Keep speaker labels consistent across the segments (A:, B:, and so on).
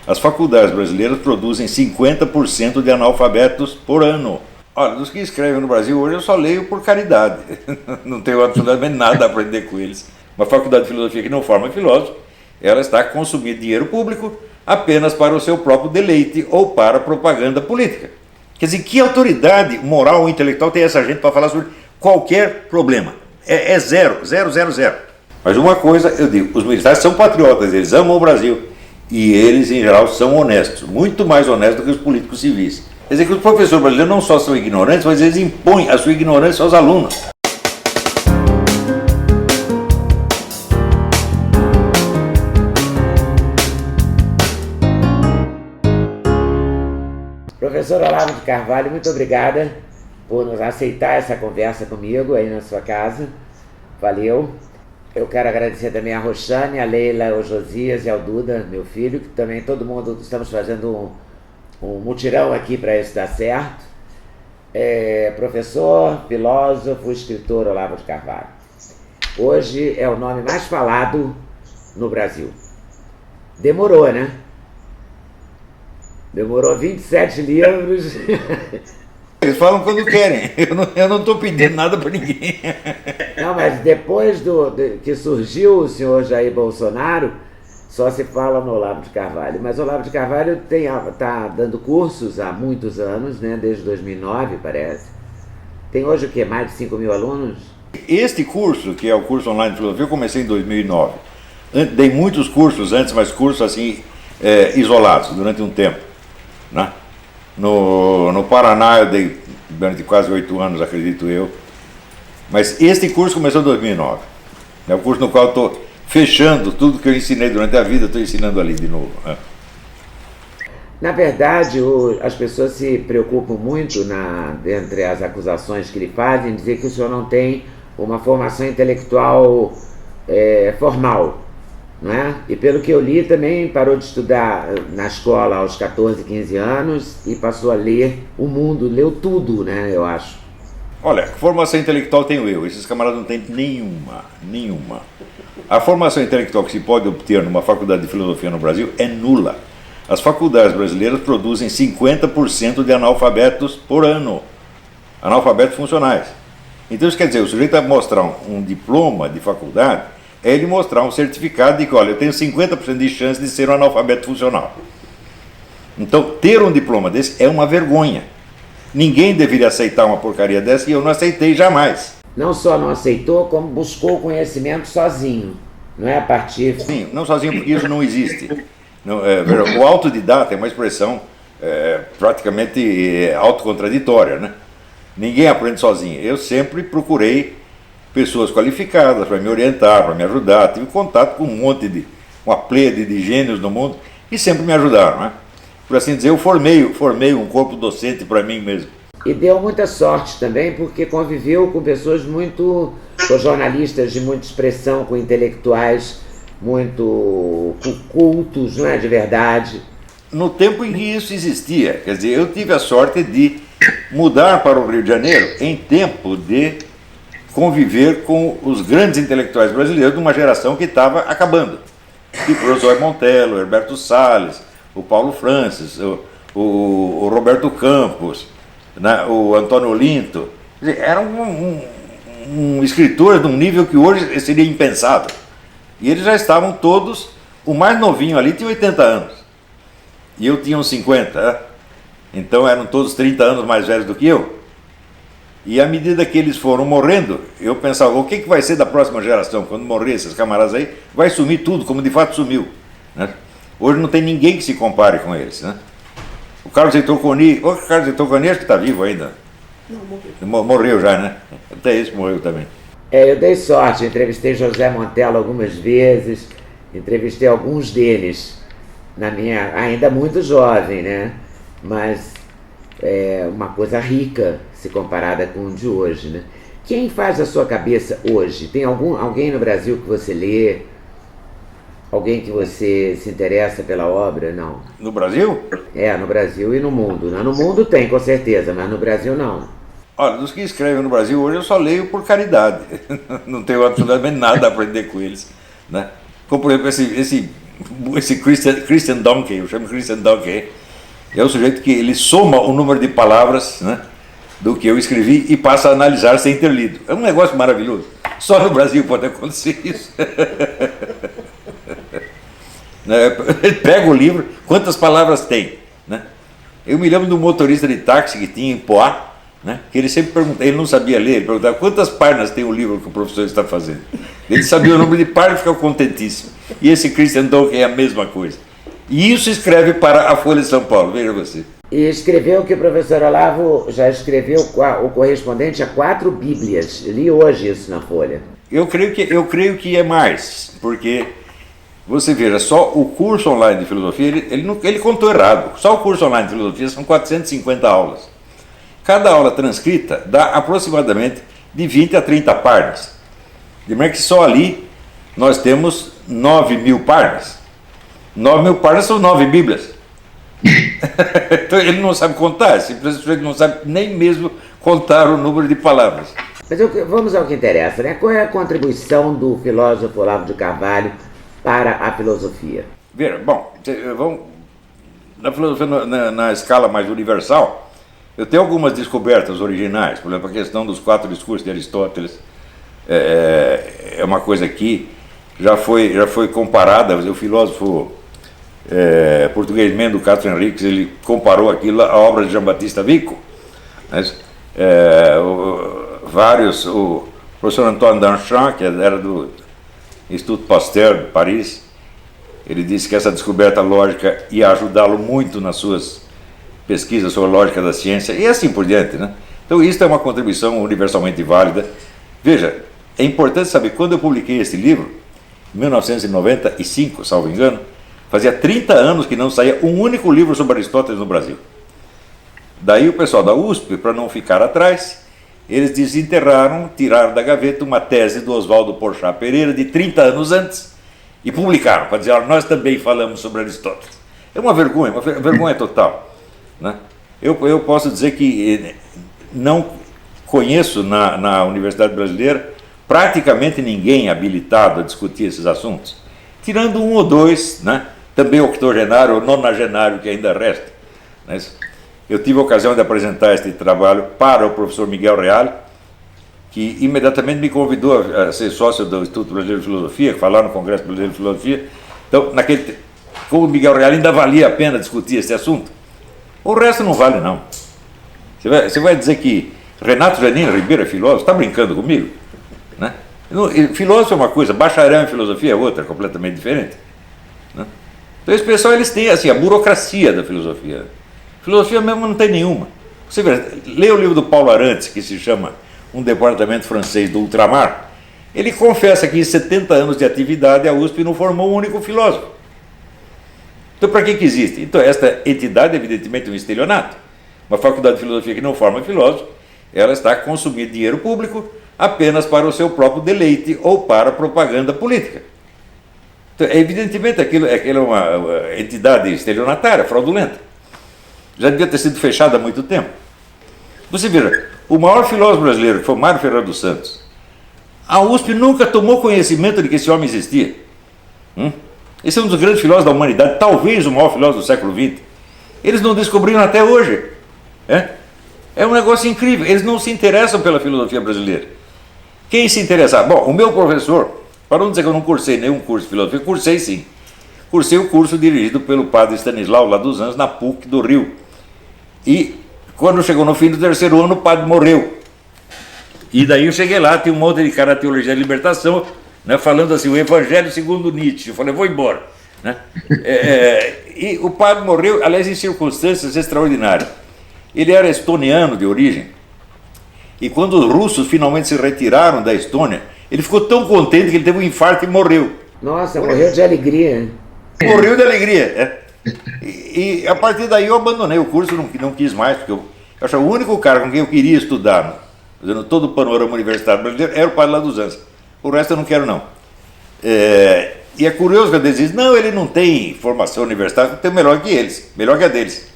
A: As faculdades brasileiras produzem 50% de analfabetos por ano. Olha, dos que escrevem no Brasil hoje eu só leio por caridade. Não tenho absolutamente nada a aprender com eles. Uma faculdade de filosofia que não forma filósofo, ela está consumindo dinheiro público apenas para o seu próprio deleite ou para propaganda política. Quer dizer, que autoridade moral ou intelectual tem essa gente para falar sobre qualquer problema? É zero, zero, zero, zero. Mas uma coisa eu digo, os militares são patriotas, eles amam o Brasil e eles em geral são honestos, muito mais honestos do que os políticos civis. Quer dizer que os professores brasileiros não só são ignorantes, mas eles impõem a sua ignorância aos alunos.
B: Professor Olavo de Carvalho, muito obrigada por nos aceitar essa conversa comigo aí na sua casa. Valeu. Eu quero agradecer também a Roxane, a Leila, ao Josias e ao Duda, meu filho, que também todo mundo estamos fazendo um mutirão aqui para isso dar certo. Professor, filósofo, escritor Olavo de Carvalho. Hoje é o nome mais falado no Brasil. Demorou, né? Demorou 27 livros.
A: Eles falam quando querem, eu não estou pedindo nada para ninguém.
B: Não, mas depois que surgiu o senhor Jair Bolsonaro, só se fala no Olavo de Carvalho. Mas o Olavo de Carvalho está dando cursos há muitos anos, né? Desde 2009, parece. Tem hoje o quê? Mais de 5 mil alunos?
A: Este curso, que é o curso online de filosofia, eu comecei em 2009. Dei muitos cursos antes, mas cursos assim, isolados, durante um tempo, né? No Paraná eu dei durante quase 8 anos, acredito eu. Mas este curso começou em 2009. É o curso no qual eu estou fechando tudo que eu ensinei durante a vida, estou ensinando ali de novo.
B: Na verdade, as pessoas se preocupam muito, entre as acusações que lhe fazem, dizer que o senhor não tem uma formação intelectual formal. Não é? E pelo que eu li, também parou de estudar na escola aos 14, 15 anos e passou a ler o mundo, leu tudo, né, eu acho.
A: Olha, formação intelectual tenho eu, esses camaradas não têm nenhuma. A formação intelectual que se pode obter numa faculdade de filosofia no Brasil é nula. As faculdades brasileiras produzem 50% de analfabetos por ano, analfabetos funcionais. Então isso quer dizer, o sujeito vai mostrar um diploma de faculdade, é ele mostrar um certificado de que, olha, eu tenho 50% de chance de ser um analfabeto funcional. Então, ter um diploma desse é uma vergonha. Ninguém deveria aceitar uma porcaria dessa e eu não aceitei jamais.
B: Não só não aceitou, como buscou conhecimento sozinho, não é a partir...
A: Sim, não sozinho, porque isso não existe. O autodidata é uma expressão praticamente autocontraditória, né? Ninguém aprende sozinho. Eu sempre procurei pessoas qualificadas para me orientar, para me ajudar. Tive contato com uma pleiade de gênios no mundo e sempre me ajudaram, né? Por assim dizer, eu formei um corpo docente para mim mesmo.
B: E deu muita sorte também, porque conviveu com pessoas com jornalistas de muita expressão, com intelectuais muito cultos, não é, de verdade.
A: No tempo em que isso existia, quer dizer, eu tive a sorte de mudar para o Rio de Janeiro em tempo de conviver com os grandes intelectuais brasileiros de uma geração que estava acabando. Tipo o José Montelo, o Herberto Salles, o Paulo Francis, o Roberto Campos, né, o Antônio Olinto. Quer dizer, eram um escritor de um nível que hoje seria impensável. E eles já estavam todos, o mais novinho ali tinha 80 anos. E eu tinha uns 50, né? Então eram todos 30 anos mais velhos do que eu. E à medida que eles foram morrendo, eu pensava, o que vai ser da próxima geração? Quando morrer esses camaradas aí, vai sumir tudo, como de fato sumiu, né? Hoje não tem ninguém que se compare com eles, né? O Carlos Heitor Coni acho que está vivo ainda. Não, morreu. Morreu já, né? Até esse morreu também.
B: Eu dei sorte, entrevistei José Montelo algumas vezes, entrevistei alguns deles, ainda muito jovem, né? Mas é uma coisa rica se comparada com o de hoje, né? Quem faz a sua cabeça hoje? Tem alguém no Brasil que você lê? Alguém que você se interessa pela obra? Não.
A: No Brasil?
B: No Brasil e no mundo. No mundo tem, com certeza, mas no Brasil não.
A: Olha, dos que escrevem no Brasil hoje eu só leio por caridade. Não tenho absolutamente nada a aprender com eles, né? Como, por exemplo, esse esse Christian Donkey, eu chamo Christian Donkey, é o sujeito que ele soma o número de palavras, né, do que eu escrevi e passa a analisar sem ter lido. É um negócio maravilhoso. Só no Brasil pode acontecer isso. Ele pega o livro, quantas palavras tem, né? Eu me lembro de um motorista de táxi que tinha em Poá, né, que ele sempre perguntava, ele não sabia ler, ele perguntava quantas páginas tem o livro que o professor está fazendo. Ele sabia o número de páginas e ficava contentíssimo. E esse Christian Donkey é a mesma coisa. E isso escreve para a Folha de São Paulo, veja você.
B: E escreveu que o professor Olavo já escreveu o correspondente a 4 bíblias. Li hoje isso na Folha.
A: Eu creio que é mais, porque você veja, só o curso online de filosofia, ele contou errado. Só o curso online de filosofia são 450 aulas. Cada aula transcrita dá aproximadamente de 20 a 30 páginas. De maneira que só ali nós temos 9.000 páginas. 9.000 páginas são 9 bíblias. Então ele não sabe contar, simplesmente ele não sabe nem mesmo contar o número de palavras.
B: Mas vamos ao que interessa, né? Qual é a contribuição do filósofo Olavo de Carvalho para a filosofia?
A: Veja, bom, na filosofia na escala mais universal, eu tenho algumas descobertas originais. Por exemplo, a questão dos 4 discursos de Aristóteles é uma coisa que já foi comparada. O filósofo português Mendo Castro Henriques, ele comparou aquilo à obra de Jean Baptiste Vico. Mas, o professor Antoine Danchamp, que era do Instituto Pasteur de Paris, ele disse que essa descoberta lógica ia ajudá-lo muito nas suas pesquisas sobre a lógica da ciência, e assim por diante, né? Então isso é uma contribuição universalmente válida. Veja, é importante saber, quando eu publiquei esse livro, em 1995, salvo engano, fazia 30 anos que não saía um único livro sobre Aristóteles no Brasil. Daí o pessoal da USP, para não ficar atrás, eles desenterraram, tiraram da gaveta uma tese do Oswaldo Porchat Pereira de 30 anos antes e publicaram, para dizer, nós também falamos sobre Aristóteles. É uma vergonha total. Né? Eu posso dizer que não conheço na Universidade Brasileira praticamente ninguém habilitado a discutir esses assuntos, tirando um ou dois, né? Também octogenário ou nonagenário que ainda resta. Né? Eu tive a ocasião de apresentar este trabalho para o professor Miguel Reale, que imediatamente me convidou a ser sócio do Instituto Brasileiro de Filosofia, falar no Congresso Brasileiro de Filosofia. Então, como o Miguel Reale ainda valia a pena discutir esse assunto, o resto não vale, não. Você vai dizer que Renato Janine Ribeiro é filósofo? Está brincando comigo? Né? Filósofo é uma coisa, bacharel em filosofia é outra, completamente diferente. Né? Então, esse pessoal, eles têm assim, a burocracia da filosofia. Filosofia mesmo não tem nenhuma. Você vê, lê o livro do Paulo Arantes, que se chama Um Departamento Francês do Ultramar. Ele confessa que em 70 anos de atividade a USP não formou um único filósofo. Então, para que existe? Então, esta entidade, evidentemente, é um estelionato. Uma faculdade de filosofia que não forma filósofo, ela está consumindo dinheiro público apenas para o seu próprio deleite ou para propaganda política. Então, evidentemente, aquilo é uma entidade estelionatária, fraudulenta. Já devia ter sido fechada há muito tempo. Você veja, o maior filósofo brasileiro, que foi Mário Ferreira dos Santos, a USP nunca tomou conhecimento de que esse homem existia. Esse é um dos grandes filósofos da humanidade, talvez o maior filósofo do século XX. Eles não descobriram até hoje. É um negócio incrível. Eles não se interessam pela filosofia brasileira. Quem se interessar? Bom, o meu professor, para não dizer que eu não cursei nenhum curso de filosofia, cursei sim. Cursei o curso dirigido pelo padre Stanislau, lá dos Anjos, na PUC do Rio. E quando chegou no fim do 3º ano, o padre morreu. E daí eu cheguei lá, tinha um monte de cara de teologia da libertação, né, falando assim, o Evangelho segundo Nietzsche. Eu falei, vou embora. Né? E o padre morreu, aliás, em circunstâncias extraordinárias. Ele era estoniano de origem, e quando os russos finalmente se retiraram da Estônia, ele ficou tão contente que ele teve um infarto e morreu.
B: Nossa, morreu de alegria.
A: Morreu de alegria. E a partir daí eu abandonei o curso, não quis mais, porque eu achava o único cara com quem eu queria estudar, fazendo todo o panorama universitário brasileiro, era o padre lá dos Anjos. O resto eu não quero, não. E é curioso que eles dizem, não, ele não tem formação universitária, tem melhor que eles, melhor que a deles.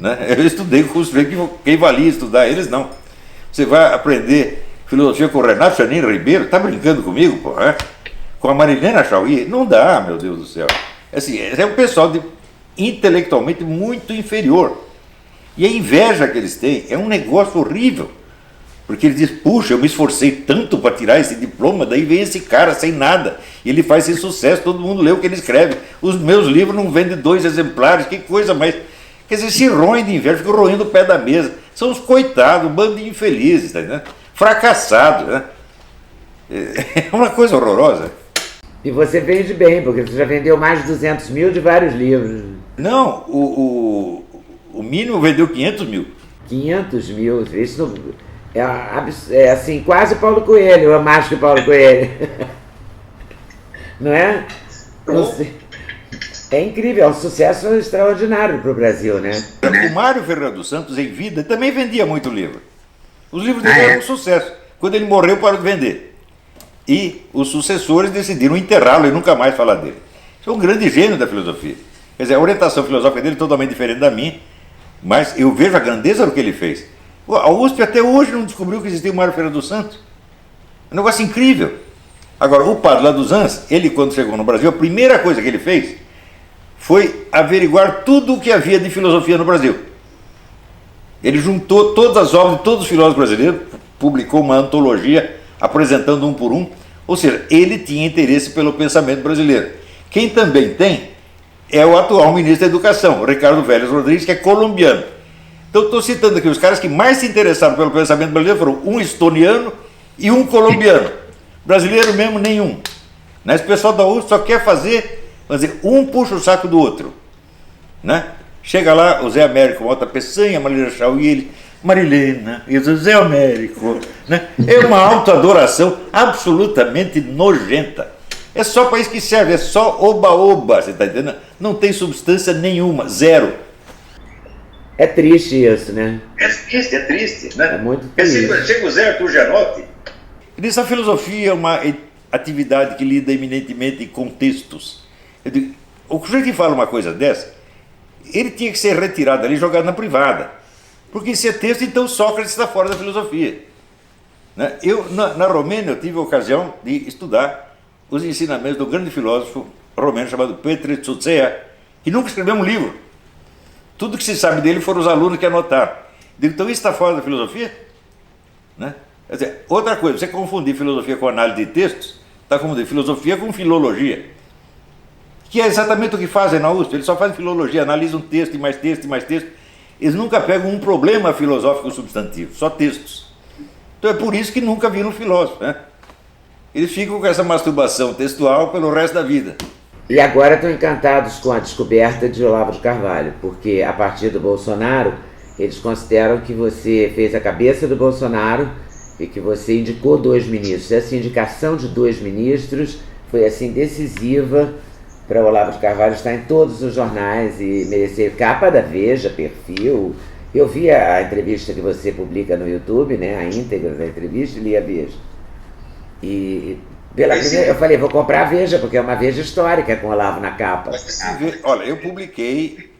A: Né? Eu estudei o curso, quem valia estudar, eles não. Você vai aprender filosofia com o Renato Janine Ribeiro, tá brincando comigo, pô? Com a Marilena Chauí? Não dá, meu Deus do céu. Assim, é um pessoal intelectualmente muito inferior. E a inveja que eles têm é um negócio horrível. Porque ele diz, puxa, eu me esforcei tanto para tirar esse diploma, daí vem esse cara sem nada, e ele faz esse sucesso, todo mundo lê o que ele escreve. Os meus livros não vendem 2 exemplares, que coisa mais... Quer dizer, se roem de inveja, ficam roendo o pé da mesa. São os coitados, um bando de infelizes, tá, né? Fracassados, né? É uma coisa horrorosa.
B: E você vende bem, porque você já vendeu mais de 200 mil de vários livros.
A: Não, o mínimo vendeu 500 mil.
B: 500 mil, isso não, é assim, quase Paulo Coelho, ou mais que Paulo Coelho. Não é? É incrível, é um sucesso extraordinário para o Brasil, né?
A: O Mário Ferreira dos Santos, em vida, também vendia muito livro. Os livros dele eram um sucesso. Quando ele morreu, parou de vender. E os sucessores decidiram enterrá-lo e nunca mais falar dele. Isso é um grande gênio da filosofia. Quer dizer, a orientação filosófica dele é totalmente diferente da minha, mas eu vejo a grandeza do que ele fez. A USP até hoje não descobriu que existia o Mário Ferreira dos Santos. É um negócio incrível. Agora, o padre lá dos Anjos, ele quando chegou no Brasil, a primeira coisa que ele fez foi averiguar tudo o que havia de filosofia no Brasil. Ele juntou todas as obras de todos os filósofos brasileiros, publicou uma antologia apresentando um por um, ou seja, ele tinha interesse pelo pensamento brasileiro. Quem também tem é o atual ministro da Educação, o Ricardo Vélez Rodrigues, que é colombiano. Então estou citando aqui os caras que mais se interessaram pelo pensamento brasileiro foram um estoniano e um colombiano. Brasileiro mesmo, nenhum. Esse pessoal da USP só quer fazer, um puxa o saco do outro. Né? Chega lá o Zé Américo, Malta Peçanha, Marilena Chauí, Marilena e o Zé Américo. Né? É uma autoadoração absolutamente nojenta. É só para isso que serve, é só oba-oba, você está entendendo? Não tem substância nenhuma, zero.
B: É triste isso, né?
A: É triste, né?
B: É muito triste.
A: Chega o Zé Arthur Gianotti. Ele diz, a filosofia é uma atividade que lida eminentemente com textos. Eu digo, o sujeito que fala uma coisa dessa, ele tinha que ser retirado ali e jogado na privada. Porque se é texto, então Sócrates está fora da filosofia. Né? Eu, na Romênia, eu tive a ocasião de estudar os ensinamentos do grande filósofo romeno chamado Petre Tsutsea, que nunca escreveu um livro. Tudo que se sabe dele foram os alunos que anotaram. Digo, então isso está fora da filosofia? Né? Quer dizer, outra coisa, você confundir filosofia com análise de textos, está confundindo filosofia com filologia. Que é exatamente o que fazem na USP, eles só fazem filologia, analisam texto e mais texto e mais texto. Eles nunca pegam um problema filosófico substantivo, só textos. Então é por isso que nunca viram filósofo, né? Eles ficam com essa masturbação textual pelo resto da vida.
B: E agora estão encantados com a descoberta de Olavo de Carvalho, porque a partir do Bolsonaro, eles consideram que você fez a cabeça do Bolsonaro e que você indicou 2 ministros. Essa indicação de 2 ministros foi assim decisiva para o Olavo de Carvalho estar em todos os jornais e merecer capa da Veja, perfil. Eu vi a entrevista que você publica no YouTube, né, a íntegra da entrevista, e li a Veja. E pela primeira, eu falei, vou comprar a Veja, porque é uma Veja histórica com o Olavo na capa.
A: Olha, eu publiquei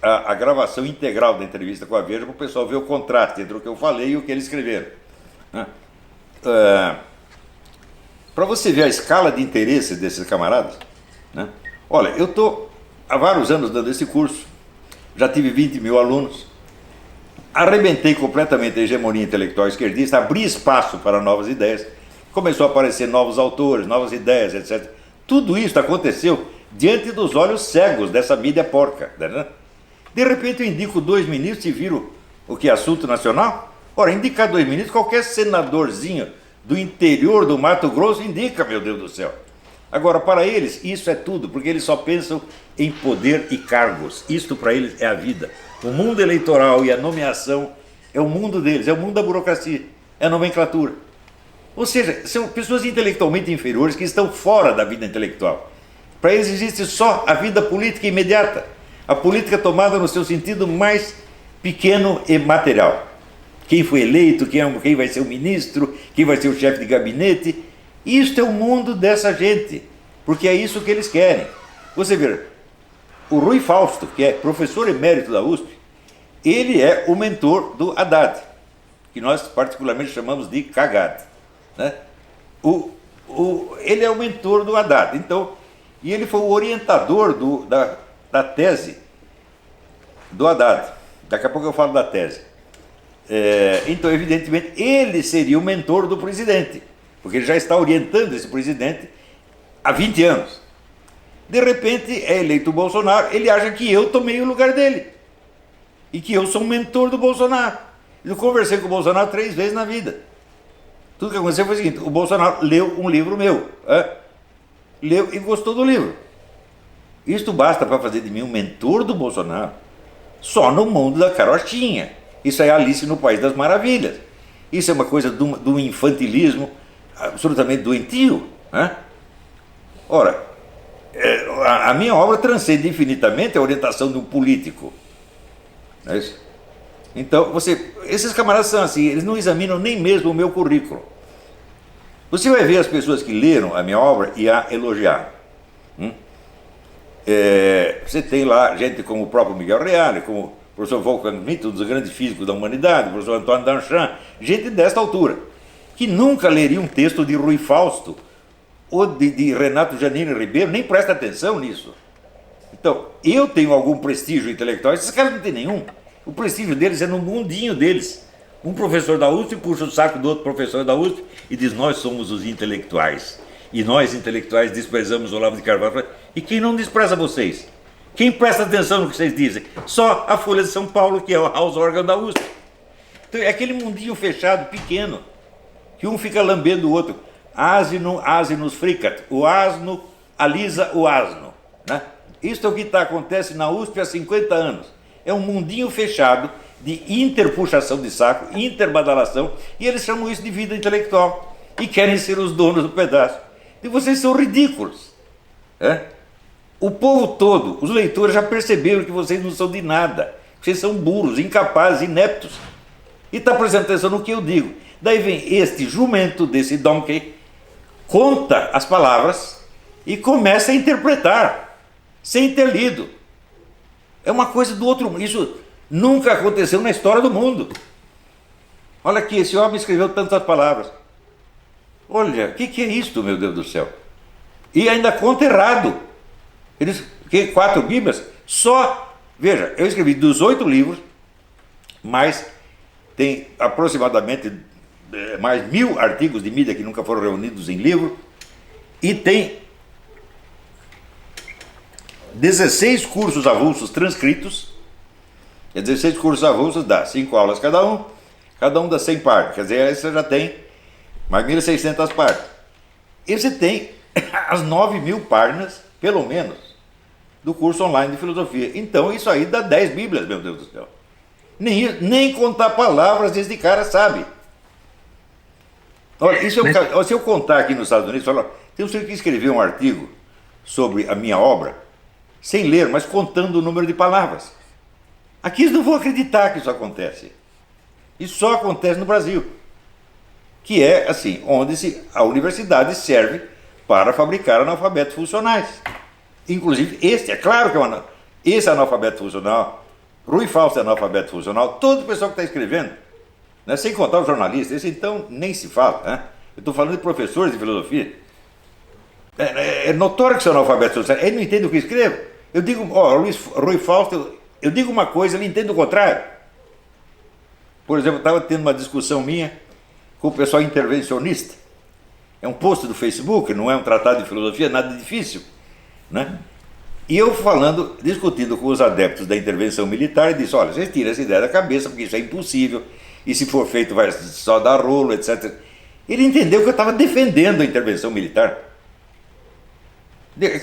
A: a gravação integral da entrevista com a Veja para o pessoal ver o contraste entre o que eu falei e o que eles escreveram. Né? Para você ver a escala de interesse desses camaradas, né? Olha, eu estou há vários anos dando esse curso, já tive 20 mil alunos, arrebentei completamente a hegemonia intelectual esquerdista, abri espaço para novas ideias, começou a aparecer novos autores, novas ideias, etc. Tudo isso aconteceu diante dos olhos cegos dessa mídia porca. Né? De repente eu indico 2 ministros e viro o que é assunto nacional. Ora, indicar 2 ministros, qualquer senadorzinho do interior do Mato Grosso indica, meu Deus do céu. Agora, para eles, isso é tudo, porque eles só pensam em poder e cargos. Isto para eles é a vida. O mundo eleitoral e a nomeação é o mundo deles, é o mundo da burocracia, é a nomenclatura. Ou seja, são pessoas intelectualmente inferiores que estão fora da vida intelectual. Para eles existe só a vida política imediata, a política tomada no seu sentido mais pequeno e material. Quem foi eleito, quem vai ser o ministro, quem vai ser o chefe de gabinete. Isto é o mundo dessa gente, porque é isso que eles querem. Você vê, o Rui Fausto, que é professor emérito da USP, ele é o mentor do Haddad, que nós particularmente chamamos de cagado. Né? Ele é o mentor do Haddad. Então, E ele foi o orientador da tese do Haddad. Daqui a pouco eu falo da tese. Então, evidentemente, ele seria o mentor do presidente, porque ele já está orientando esse presidente há 20 anos. De repente, é eleito o Bolsonaro, ele acha que eu tomei o lugar dele e que eu sou o mentor do Bolsonaro. Eu conversei com o Bolsonaro 3 vezes na vida. Tudo que aconteceu foi o seguinte: o Bolsonaro leu um livro meu, leu e gostou do livro. Isto basta para fazer de mim um mentor do Bolsonaro só no mundo da carochinha. Isso é Alice no País das Maravilhas. Isso é uma coisa do infantilismo absolutamente doentio. Ora, a minha obra transcende infinitamente a orientação de um político. Não é isso? Então, esses camaradas são assim, eles não examinam nem mesmo o meu currículo. Você vai ver as pessoas que leram a minha obra e a elogiaram. Você tem lá gente como o próprio Miguel Reale, como o professor Wolfgang Schmidt, um dos grandes físicos da humanidade, o professor Antônio Danchamp, gente desta altura, que nunca leria um texto de Rui Fausto ou de Renato Janine Ribeiro, nem presta atenção nisso. Então, eu tenho algum prestígio intelectual, esses caras não têm nenhum. O prestígio deles é no mundinho deles. Um professor da USP puxa o saco do outro professor da USP e diz: nós somos os intelectuais. E nós, intelectuais, desprezamos o Olavo de Carvalho. E quem não despreza vocês? Quem presta atenção no que vocês dizem? Só a Folha de São Paulo, que é o house organ da USP. Então, é aquele mundinho fechado, pequeno, que um fica lambendo o outro. Asino, asinus fricat. O asno alisa o asno. Né? Isso é o que acontece na USP há 50 anos. É um mundinho fechado de interpuxação de saco, interbadalação, e eles chamam isso de vida intelectual e querem ser os donos do pedaço. E vocês são ridículos. O povo todo, os leitores já perceberam que vocês não são de nada, vocês são burros, incapazes, ineptos. E está prestando atenção no que eu digo. Daí vem este jumento desse donkey, conta as palavras e começa a interpretar, sem ter lido. É uma coisa do outro mundo. Isso nunca aconteceu na história do mundo. Olha aqui, esse homem escreveu tantas palavras. Olha, o que é isto, meu Deus do céu? E ainda conta errado. Eles, 4 Bíblias? Só, veja, eu escrevi 18 livros, mas tem aproximadamente mais 1000 artigos de mídia que nunca foram reunidos em livro, e tem 16 cursos avulsos transcritos. 16 cursos avulsos dá 5 aulas cada um dá 100 partes, quer dizer, aí você já tem mais 1.600 partes. E você tem as 9.000 páginas, pelo menos, do curso online de filosofia. Então isso aí dá 10 Bíblias, meu Deus do céu. Nem contar palavras esse cara sabe. Olha, se eu contar aqui nos Estados Unidos, olha, tem um senhor que escreveu um artigo sobre a minha obra, sem ler, mas contando o número de palavras. Aqui eles não vão acreditar que isso acontece. Isso só acontece no Brasil. Que é assim, onde a universidade serve para fabricar analfabetos funcionais. Inclusive, é claro que esse é analfabeto funcional, Rui Fausto é analfabeto funcional, todo o pessoal que está escrevendo, né, sem contar os jornalistas, esse então nem se fala. Né? Eu estou falando de professores de filosofia. É notório que são analfabetos funcionais, ele não entende o que escrevo. Eu digo, Rui Fausto, eu digo uma coisa, ele entende o contrário. Por exemplo, eu estava tendo uma discussão minha com o pessoal intervencionista. É um post do Facebook, não é um tratado de filosofia, nada difícil. Né? E eu discutindo com os adeptos da intervenção militar, e disse: olha, vocês tiram essa ideia da cabeça, porque isso é impossível, e se for feito vai só dar rolo, etc. Ele entendeu que eu estava defendendo a intervenção militar.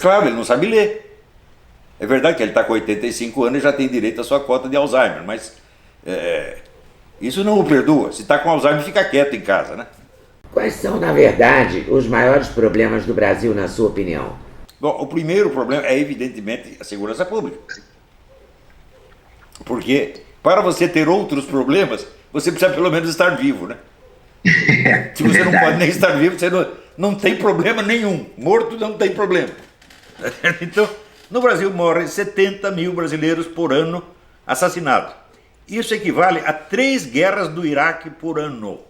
A: Claro, ele não sabe ler. É verdade que ele está com 85 anos e já tem direito à sua cota de Alzheimer, mas isso não o perdoa. Se está com Alzheimer, fica quieto em casa, né?
B: Quais são, na verdade, os maiores problemas do Brasil, na sua opinião?
A: Bom, o primeiro problema é, evidentemente, a segurança pública. Porque, para você ter outros problemas, você precisa pelo menos estar vivo, né? Se você não pode nem estar vivo, você não tem problema nenhum. Morto não tem problema. Então, no Brasil morrem 70 mil brasileiros por ano assassinados. Isso equivale a 3 guerras do Iraque por ano.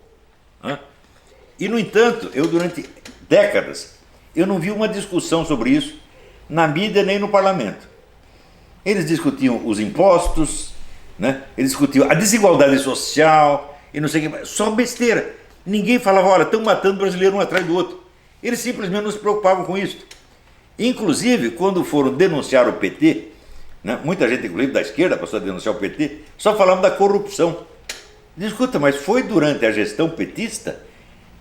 A: E, no entanto, eu durante décadas, eu não vi uma discussão sobre isso na mídia nem no parlamento. Eles discutiam os impostos, né? Eles discutiam a desigualdade social e não sei o que, só besteira. Ninguém falava, olha, estão matando brasileiro um atrás do outro. Eles simplesmente não se preocupavam com isso. Inclusive, quando foram denunciar o PT, né, muita gente, inclusive da esquerda, passou a denunciar o PT, só falavam da corrupção. Escuta, mas foi durante a gestão petista,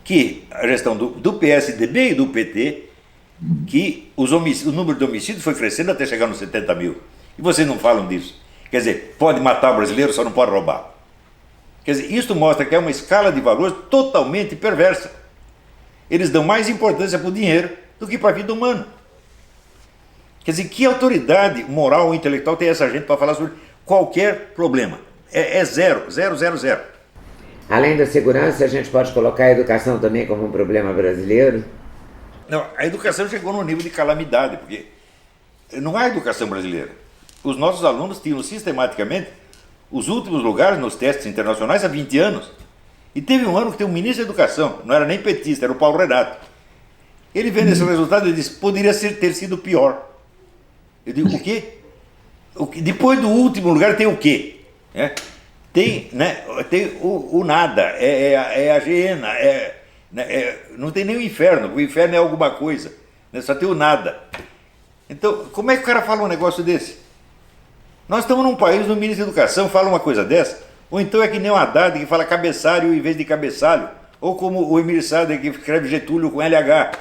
A: que a gestão do PSDB e do PT, que o número de homicídios foi crescendo até chegar nos 70 mil. E vocês não falam disso. Quer dizer, pode matar o brasileiro, só não pode roubar. Quer dizer, isso mostra que é uma escala de valores totalmente perversa. Eles dão mais importância para o dinheiro do que para a vida humana. Quer dizer, que autoridade moral ou intelectual tem essa gente para falar sobre qualquer problema? É zero, zero, zero, zero.
B: Além da segurança, a gente pode colocar a educação também como um problema brasileiro?
A: Não, a educação chegou num nível de calamidade, porque não há educação brasileira. Os nossos alunos tinham sistematicamente os últimos lugares nos testes internacionais há 20 anos. E teve um ano que tem um ministro da Educação, não era nem petista, era o Paulo Renato. Ele vendo esse resultado e disse, poderia ter sido pior. Eu digo, o quê? Depois do último lugar tem o quê? Tem o nada, é a Geena, não tem nem o inferno é alguma coisa, né? Só tem o nada. Então, como é que o cara fala um negócio desse? Nós estamos num país, no ministro da Educação fala uma coisa dessa, ou então é que nem o Haddad que fala cabeçalho em vez de cabeçalho, ou como o Emir Sader que escreve Getúlio com LH.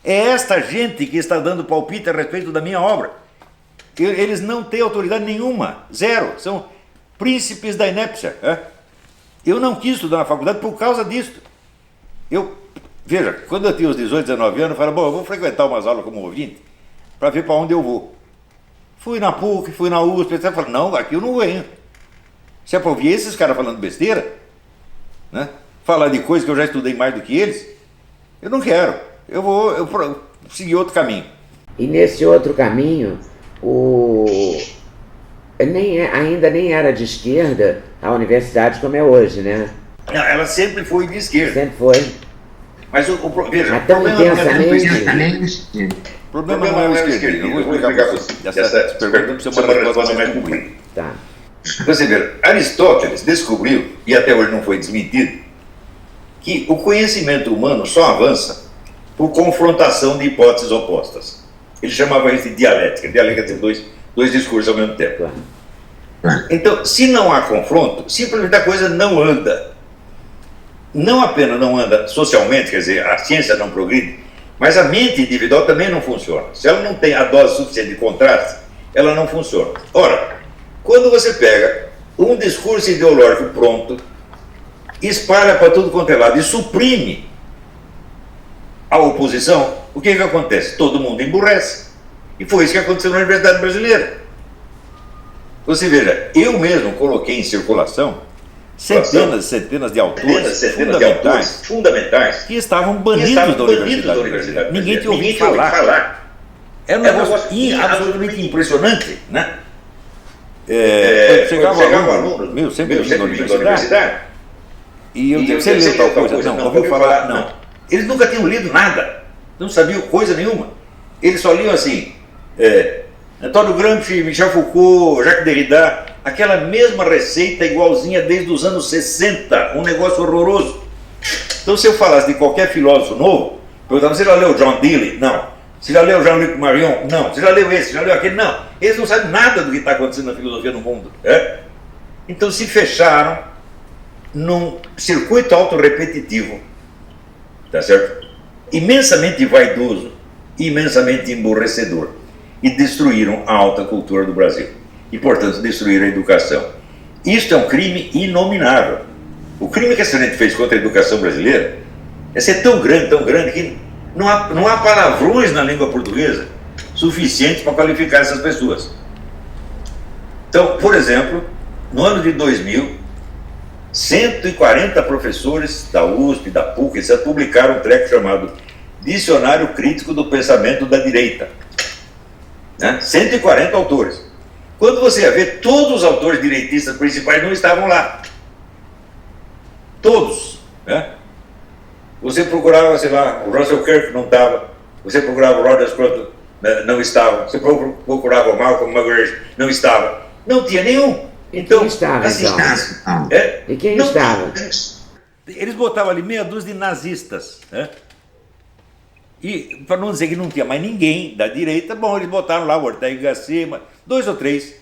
A: É esta gente que está dando palpite a respeito da minha obra. Eles não têm autoridade nenhuma, zero, são príncipes da inépcia. Eu não quis estudar na faculdade por causa disso. Veja, quando eu tinha os 18, 19 anos, eu falei, bom, eu vou frequentar umas aulas como ouvinte, para ver para onde eu vou. Fui na PUC, fui na USP, etc. Falei, não, aqui eu não venho. Se é para ouvir esses caras falando besteira, né? Falar de coisas que eu já estudei mais do que eles, eu não quero. Eu vou seguir outro caminho.
B: E nesse outro caminho, ainda nem era de esquerda a universidade como é hoje, né?
A: Não, ela sempre foi de esquerda.
B: Sempre foi.
A: Mas veja,
B: mas tão intensamente.
A: O problema não é o esquerdismo. Eu vou explicar para você. Essa pergunta precisa ser uma resposta mais completa.
B: Tá.
A: Você vê, Aristóteles descobriu, e até hoje não foi desmentido, que o conhecimento humano só avança por confrontação de hipóteses opostas. Ele chamava isso de dialética. Dialética tem dois discursos ao mesmo tempo.
B: Claro.
A: Então, se não há confronto, simplesmente a coisa não anda. Não apenas não anda socialmente, quer dizer, a ciência não progride, mas a mente individual também não funciona. Se ela não tem a dose suficiente de contraste, ela não funciona. Ora, quando você pega um discurso ideológico pronto, espalha para tudo quanto é lado e suprime a oposição, o que acontece? Todo mundo emburrece. E foi isso que aconteceu na Universidade Brasileira. Você veja, eu mesmo coloquei em circulação centenas e centenas de autores fundamentais que estavam banidos da universidade. Ninguém tinha ouvido falar. Era um negócio absolutamente impressionante, né? Chegava alunos, meu, sempre na universidade, e eu dizia, você leu tal coisa? Não, ouviu falar? Não. Eles nunca tinham lido nada, não sabiam coisa nenhuma. Eles só liam assim, Antônio Gramsci, Michel Foucault, Jacques Derrida, aquela mesma receita igualzinha desde os anos 60, um negócio horroroso. Então, se eu falasse de qualquer filósofo novo, perguntava, você já leu John Dewey? Não. Você já leu Jean-Luc Marion? Não. Você já leu esse? Já leu aquele? Não. Eles não sabem nada do que está acontecendo na filosofia no mundo. Então, se fecharam num circuito autorrepetitivo, tá certo? Imensamente vaidoso, imensamente emborrecedor. E destruíram a alta cultura do Brasil. E, portanto, destruíram a educação. Isto é um crime inominável. O crime que essa gente fez contra a educação brasileira é ser tão grande que não há palavrões na língua portuguesa suficientes para qualificar essas pessoas. Então, por exemplo, no ano de 2000, 140 professores da USP, da PUC, etc., publicaram um treco chamado Dicionário Crítico do Pensamento da Direita. 140 autores. Quando você ia ver, todos os autores direitistas principais não estavam lá. Todos. Você procurava, sei lá, o Russell Kirk não estava. Você procurava o Roger Scruton, Não estava. Você procurava o Malcolm McGregor, não estava. Não tinha nenhum.
B: Então, quem estava,
A: assim,
B: então? E quem
A: não,
B: estava?
A: Eles botavam ali meia dúzia de nazistas, né? E, para não dizer que não tinha mais ninguém da direita, bom, eles botaram lá o Ortega y Gasset, 2 ou 3.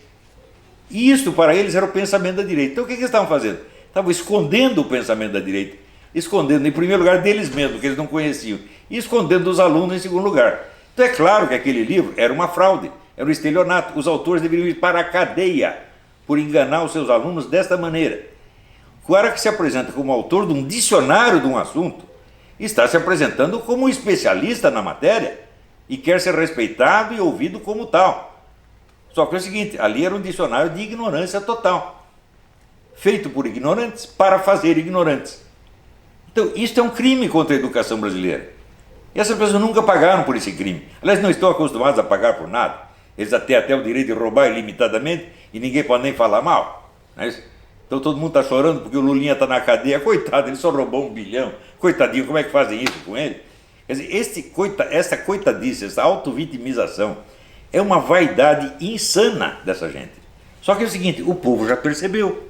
A: E isso para eles era o pensamento da direita. Então o que eles estavam fazendo? Estavam escondendo o pensamento da direita, escondendo em primeiro lugar deles mesmos, que eles não conheciam, e escondendo dos alunos em segundo lugar. Então é claro que aquele livro era uma fraude, era um estelionato. Os autores deveriam ir para a cadeia por enganar os seus alunos desta maneira. O cara que se apresenta como autor de um dicionário de um assunto está se apresentando como um especialista na matéria e quer ser respeitado e ouvido como tal. Só que é o seguinte, ali era um dicionário de ignorância total, feito por ignorantes para fazer ignorantes. Então, isso é um crime contra a educação brasileira. E essas pessoas nunca pagaram por esse crime. Aliás, não estão acostumados a pagar por nada. Eles têm até o direito de roubar ilimitadamente e ninguém pode nem falar mal. Não é isso? Então todo mundo está chorando porque o Lulinha está na cadeia. Coitado, ele só roubou 1 bilhão. Coitadinho, como é que fazem isso com ele? Quer dizer, essa coitadice, essa autovitimização é uma vaidade insana dessa gente. Só que é o seguinte, o povo já percebeu.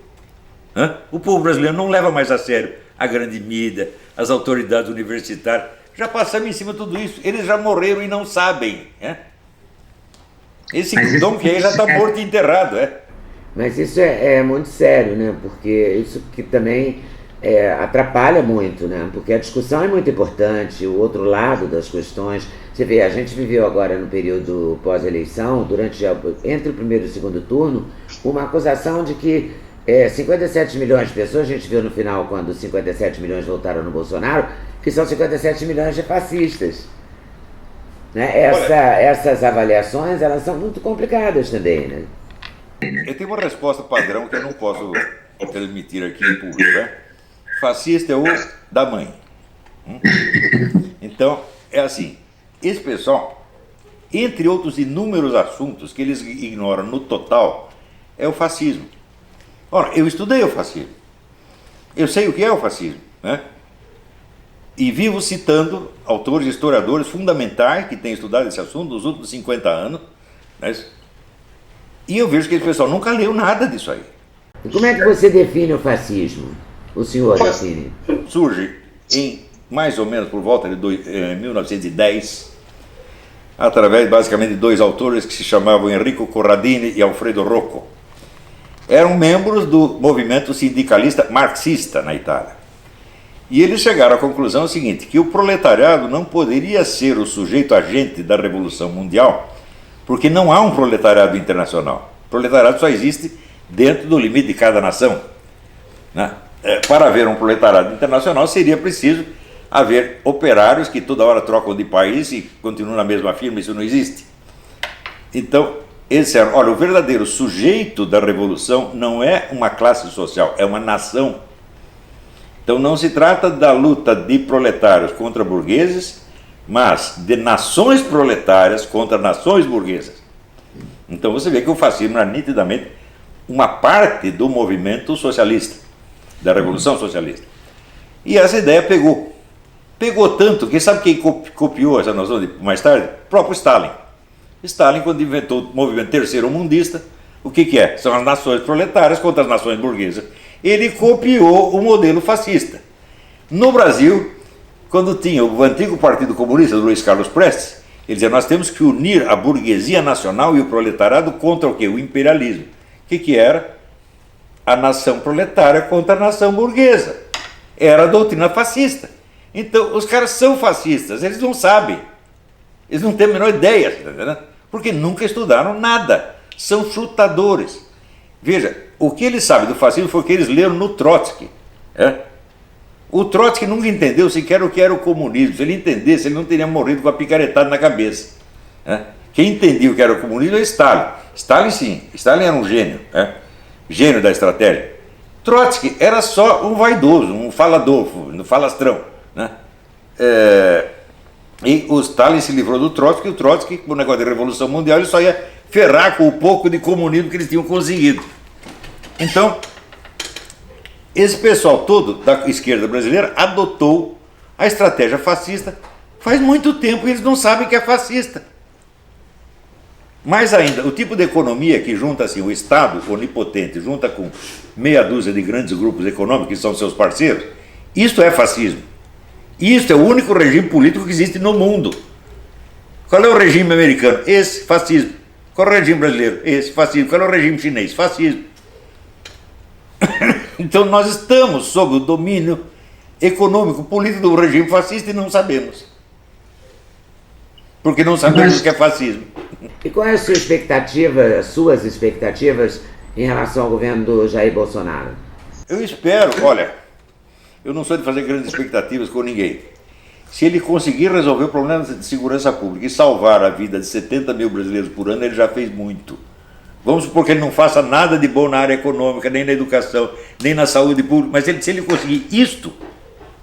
A: O povo brasileiro não leva mais a sério a grande mídia, as autoridades universitárias. Já passamos em cima de tudo isso. Eles já morreram e não sabem. Esse Dom Quixote já está morto e enterrado.
B: Mas isso é muito sério, né? Porque isso que também atrapalha muito, né? Porque a discussão é muito importante, o outro lado das questões. Você vê, a gente viveu agora no período pós-eleição, entre o primeiro e o segundo turno, uma acusação de que 57 milhões de pessoas, a gente viu no final quando 57 milhões votaram no Bolsonaro, que são 57 milhões de fascistas. Né? Essas avaliações, elas são muito complicadas também, né?
A: Eu tenho uma resposta padrão que eu não posso transmitir aqui em público. Fascista é o da mãe. Então, é assim, esse pessoal, entre outros inúmeros assuntos que eles ignoram no total, é o fascismo. Ora, eu estudei o fascismo. Eu sei o que é o fascismo, né? E vivo citando autores e historiadores fundamentais que têm estudado esse assunto nos últimos 50 anos, né? E eu vejo que esse pessoal nunca leu nada disso aí.
B: E como é que você define o fascismo? O senhor define?
A: Surge em mais ou menos por volta de 1910, através basicamente de 2 autores que se chamavam Enrico Corradini e Alfredo Rocco. Eram membros do movimento sindicalista marxista na Itália. E eles chegaram à conclusão seguinte, que o proletariado não poderia ser o sujeito agente da Revolução Mundial, porque não há um proletariado internacional. O proletariado só existe dentro do limite de cada nação. Né? Para haver um proletariado internacional, seria preciso haver operários que toda hora trocam de país e continuam na mesma firma, isso não existe. Então, eles disseram, olha, o verdadeiro sujeito da revolução não é uma classe social, é uma nação. Então não se trata da luta de proletários contra burgueses, mas de nações proletárias contra nações burguesas. Então você vê que o fascismo era nitidamente uma parte do movimento socialista, da Revolução Socialista. E essa ideia pegou. Pegou tanto que sabe quem copiou essa noção mais tarde? O próprio Stalin. Stalin, quando inventou o movimento terceiro-mundista, o que é? São as nações proletárias contra as nações burguesas. Ele copiou o modelo fascista. No Brasil, quando tinha o antigo Partido Comunista do Luiz Carlos Prestes, ele dizia, nós temos que unir a burguesia nacional e o proletariado contra o quê? O imperialismo. O que era? A nação proletária contra a nação burguesa. Era a doutrina fascista. Então, os caras são fascistas, eles não sabem. Eles não têm a menor ideia, tá entendendo? Porque nunca estudaram nada. São chutadores. Veja, o que eles sabem do fascismo foi o que eles leram no Trotsky. O Trotsky nunca entendeu sequer o que era o comunismo. Se ele entendesse, ele não teria morrido com a picaretada na cabeça. Quem entendia o que era o comunismo é Stalin. Stalin sim, Stalin era um gênio, gênio da estratégia. Trotsky era só um vaidoso, um falador, um falastrão. E o Stalin se livrou do Trotsky, e o Trotsky, com o negócio de Revolução Mundial, ele só ia ferrar com o pouco de comunismo que eles tinham conseguido. Então, esse pessoal todo da esquerda brasileira adotou a estratégia fascista faz muito tempo e eles não sabem que é fascista. Mais ainda, o tipo de economia que junta assim, o Estado onipotente, junta com meia dúzia de grandes grupos econômicos que são seus parceiros, isso é fascismo. Isso é o único regime político que existe no mundo. Qual é o regime americano? Esse, fascismo. Qual é o regime brasileiro? Esse, fascismo. Qual é o regime chinês? Fascismo. Então nós estamos sob o domínio econômico, político do regime fascista e não sabemos. Porque não sabemos o que é fascismo.
B: E qual é a sua expectativa, as suas expectativas em relação ao governo do Jair Bolsonaro?
A: Eu espero, olha, eu não sou de fazer grandes expectativas com ninguém. Se ele conseguir resolver o problema de segurança pública e salvar a vida de 70 mil brasileiros por ano, ele já fez muito. Vamos supor que ele não faça nada de bom na área econômica, nem na educação, nem na saúde pública, mas se ele conseguir isto,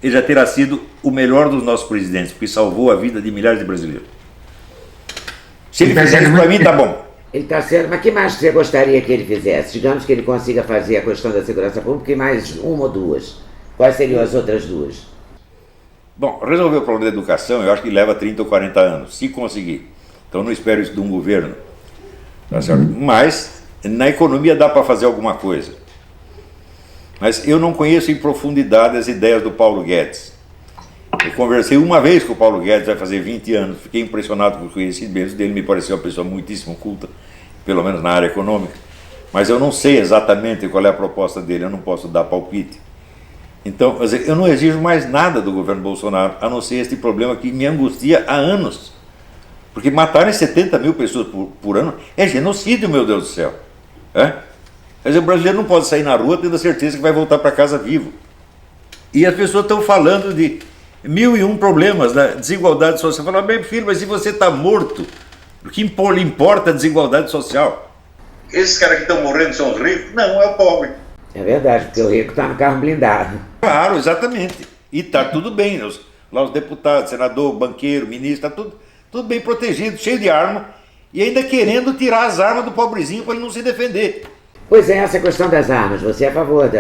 A: ele já terá sido o melhor dos nossos presidentes, porque salvou a vida de milhares de brasileiros. Se ele fizer isso para mim, tá bom.
B: Ele está certo, mas o que mais você gostaria que ele fizesse? Digamos que ele consiga fazer a questão da segurança pública e mais uma ou duas. Quais seriam as outras duas?
A: Bom, resolver o problema da educação, eu acho que leva 30 ou 40 anos, se conseguir. Então não espero isso de um governo. Tá certo? Mas na economia dá para fazer alguma coisa. Mas eu não conheço em profundidade as ideias do Paulo Guedes. Eu conversei uma vez com o Paulo Guedes, vai fazer 20 anos, fiquei impressionado com os conhecimentos dele, me pareceu uma pessoa muitíssimo culta, pelo menos na área econômica, mas eu não sei exatamente qual é a proposta dele, eu não posso dar palpite. Então, eu não exijo mais nada do governo Bolsonaro, a não ser este problema que me angustia há anos, porque matarem 70 mil pessoas por ano é genocídio, meu Deus do céu. Quer dizer, o brasileiro não pode sair na rua tendo a certeza que vai voltar para casa vivo. E as pessoas estão falando de 1001 problemas da desigualdade social. Fala, bem, filho, mas se você está morto, o que lhe importa a desigualdade social? Esses caras que estão morrendo são os ricos? Não, é o pobre.
B: É verdade, porque o rico está no carro blindado.
A: Claro, exatamente. E está tudo bem. Lá os deputados, senador, banqueiro, ministro, está tudo bem protegido, cheio de arma, e ainda querendo tirar as armas do pobrezinho para ele não se defender.
B: Pois é, essa questão das armas. Você é a favor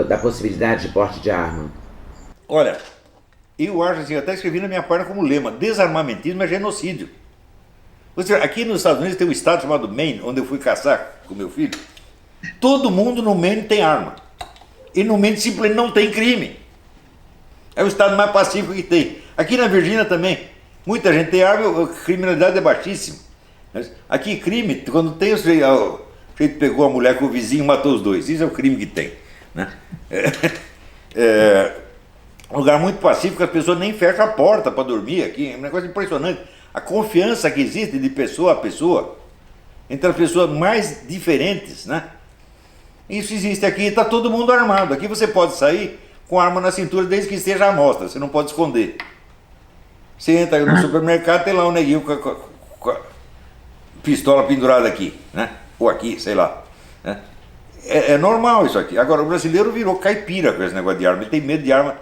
B: da possibilidade de porte de arma?
A: Olha, eu acho assim, eu até escrevi na minha página como lema, desarmamentismo é genocídio. Aqui nos Estados Unidos tem um estado chamado Maine, onde eu fui caçar com meu filho. Todo mundo no Maine tem arma. E no Maine simplesmente não tem crime. É o estado mais pacífico que tem. Aqui na Virgínia também. Muita gente tem arma, a criminalidade é baixíssima. Aqui crime, quando tem o sujeito pegou a mulher com o vizinho e matou os dois. Isso é o crime que tem. Né? Um lugar muito pacífico, as pessoas nem fecham a porta para dormir aqui. É um negócio impressionante. A confiança que existe de pessoa a pessoa, entre as pessoas mais diferentes, né? Isso existe aqui, está todo mundo armado. Aqui você pode sair com arma na cintura desde que esteja à mostra, você não pode esconder. Você entra no supermercado, tem lá um neguinho com a pistola pendurada aqui, né? Ou aqui, sei lá. Né? É normal isso aqui. Agora, o brasileiro virou caipira com esse negócio de arma, ele tem medo de arma.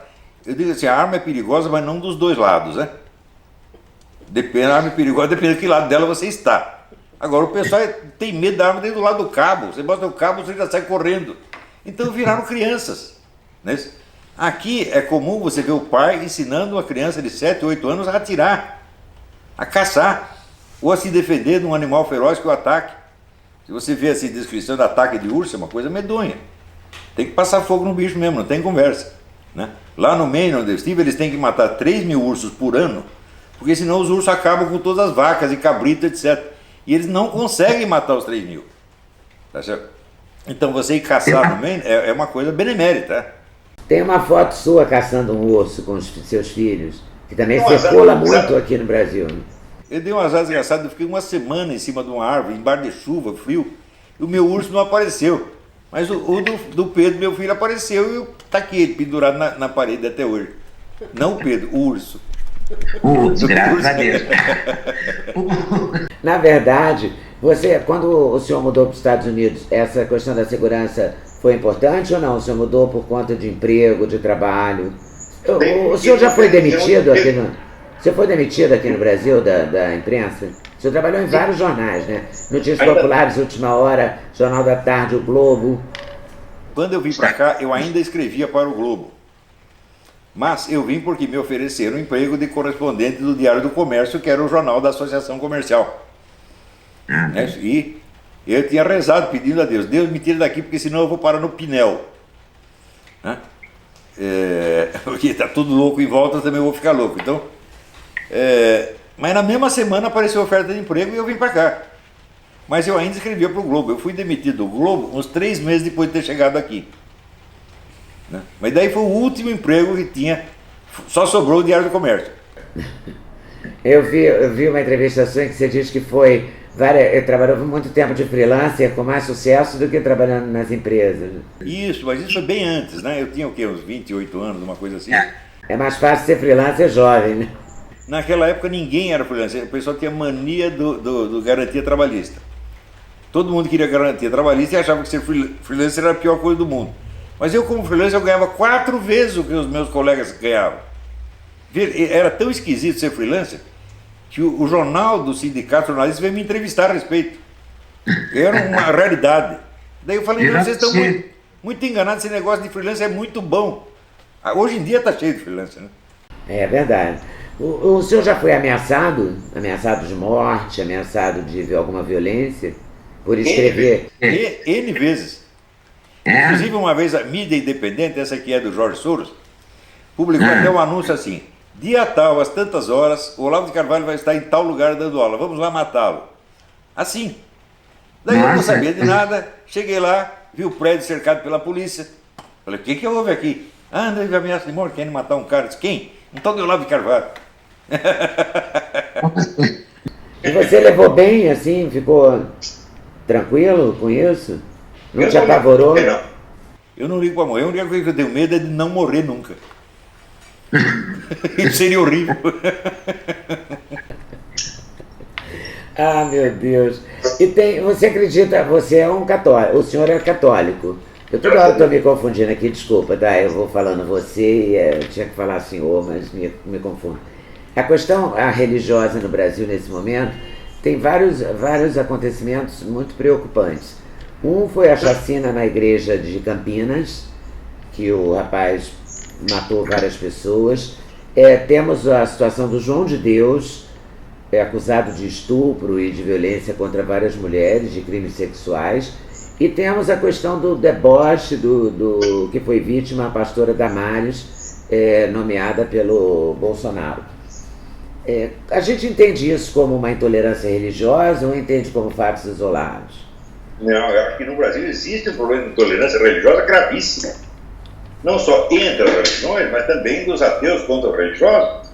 A: Eu digo assim, a arma é perigosa, mas não dos dois lados, né? A arma é perigosa, depende de que lado dela você está. Agora, o pessoal tem medo da arma dentro do lado do cabo. Você bota o cabo, você já sai correndo. Então, viraram crianças. Né? Aqui é comum você ver o pai ensinando uma criança de 7, 8 anos a atirar, a caçar, ou a se defender de um animal feroz que o ataque. Se você vê assim, descrição de ataque de urso, é uma coisa medonha. Tem que passar fogo no bicho mesmo, não tem conversa. Né? Lá no Maine, onde eu estive, eles têm que matar 3 mil ursos por ano, porque senão os ursos acabam com todas as vacas e cabritos, etc. E eles não conseguem matar os 3 mil. Tá certo? Então você ir caçar no Maine é uma coisa benemérita.
B: Tem uma foto sua caçando um urso com os seus filhos, que também circula muito aqui no Brasil. Né?
A: Eu dei um azar desgraçado, eu fiquei uma semana em cima de uma árvore, embaixo de chuva, frio, e o meu urso não apareceu. Mas o do Pedro, meu filho, apareceu e está aqui, ele pendurado na parede até hoje. Não o Pedro, o urso.
C: O urso, graças a Deus.
B: Na verdade, quando o senhor mudou para os Estados Unidos, essa questão da segurança foi importante ou não? O senhor mudou por conta de emprego, de trabalho? O senhor já foi demitido aqui no... Você foi demitido aqui no Brasil da imprensa? O senhor trabalhou em vários jornais, né? Notícias Populares, Última Hora, Jornal da Tarde, O Globo.
A: Quando eu vim para cá, eu ainda escrevia para o Globo. Mas eu vim porque me ofereceram um emprego de correspondente do Diário do Comércio, que era o jornal da Associação Comercial. Né? E eu tinha rezado pedindo a Deus, Deus me tira daqui porque senão eu vou parar no Pinel. Né? Porque está tudo louco em volta, eu também vou ficar louco. Então, mas na mesma semana apareceu a oferta de emprego e eu vim para cá. Mas eu ainda escrevia para o Globo. Eu fui demitido do Globo uns 3 meses depois de ter chegado aqui. Né? Mas daí foi o último emprego que tinha, só sobrou o Diário do Comércio.
B: Eu vi uma entrevista sua em que você diz que trabalhou por muito tempo de freelancer com mais sucesso do que trabalhando nas empresas.
A: Isso, mas isso foi bem antes, né? Eu tinha o quê? Uns 28 anos, uma coisa assim.
B: É mais fácil ser freelancer jovem, né?
A: Naquela época ninguém era freelancer, o pessoal tinha mania do garantia trabalhista. Todo mundo queria garantia trabalhista e achava que ser freelancer era a pior coisa do mundo. Mas eu, como freelancer, eu ganhava 4 vezes o que os meus colegas ganhavam. Era tão esquisito ser freelancer que o jornal do sindicato jornalista veio me entrevistar a respeito. Era uma realidade. Daí eu falei, não, vocês estão muito enganados, esse negócio de freelancer é muito bom. Hoje em dia está cheio de freelancer, né?
B: É verdade. O senhor já foi ameaçado? Ameaçado de morte, ameaçado de alguma violência? Por escrever?
A: N vezes. Inclusive, uma vez a mídia independente, essa aqui é do Jorge Soros, publicou até um anúncio assim: dia tal, às tantas horas, o Olavo de Carvalho vai estar em tal lugar dando aula, vamos lá matá-lo. Assim. Daí eu não sabia de nada, cheguei lá, vi o prédio cercado pela polícia. Falei, o que houve aqui? Não houve ameaça de morte, querem matar um cara. Disse, quem? Um tal de Olavo de Carvalho.
B: E você levou bem, assim, ficou tranquilo com isso? Não te apavorou?
A: Eu não ligo para morrer, a única coisa que eu tenho medo é de não morrer nunca. Isso seria horrível.
B: Ah, meu Deus. E você acredita, você é um católico, o senhor é católico. Eu toda hora estou me confundindo aqui, desculpa, tá? Eu vou falando você e eu tinha que falar senhor, mas me confundo. A questão religiosa no Brasil nesse momento tem vários acontecimentos muito preocupantes. Um foi a chacina na igreja de Campinas, que o rapaz matou várias pessoas. Temos a situação do João de Deus, acusado de estupro e de violência contra várias mulheres, de crimes sexuais. E temos a questão do deboche do que foi vítima a pastora Damares, nomeada pelo Bolsonaro. A gente entende isso como uma intolerância religiosa ou entende como fatos isolados?
A: Não, eu acho que no Brasil existe um problema de intolerância religiosa gravíssimo. Não só entre as religiões, mas também dos ateus contra os religiosos.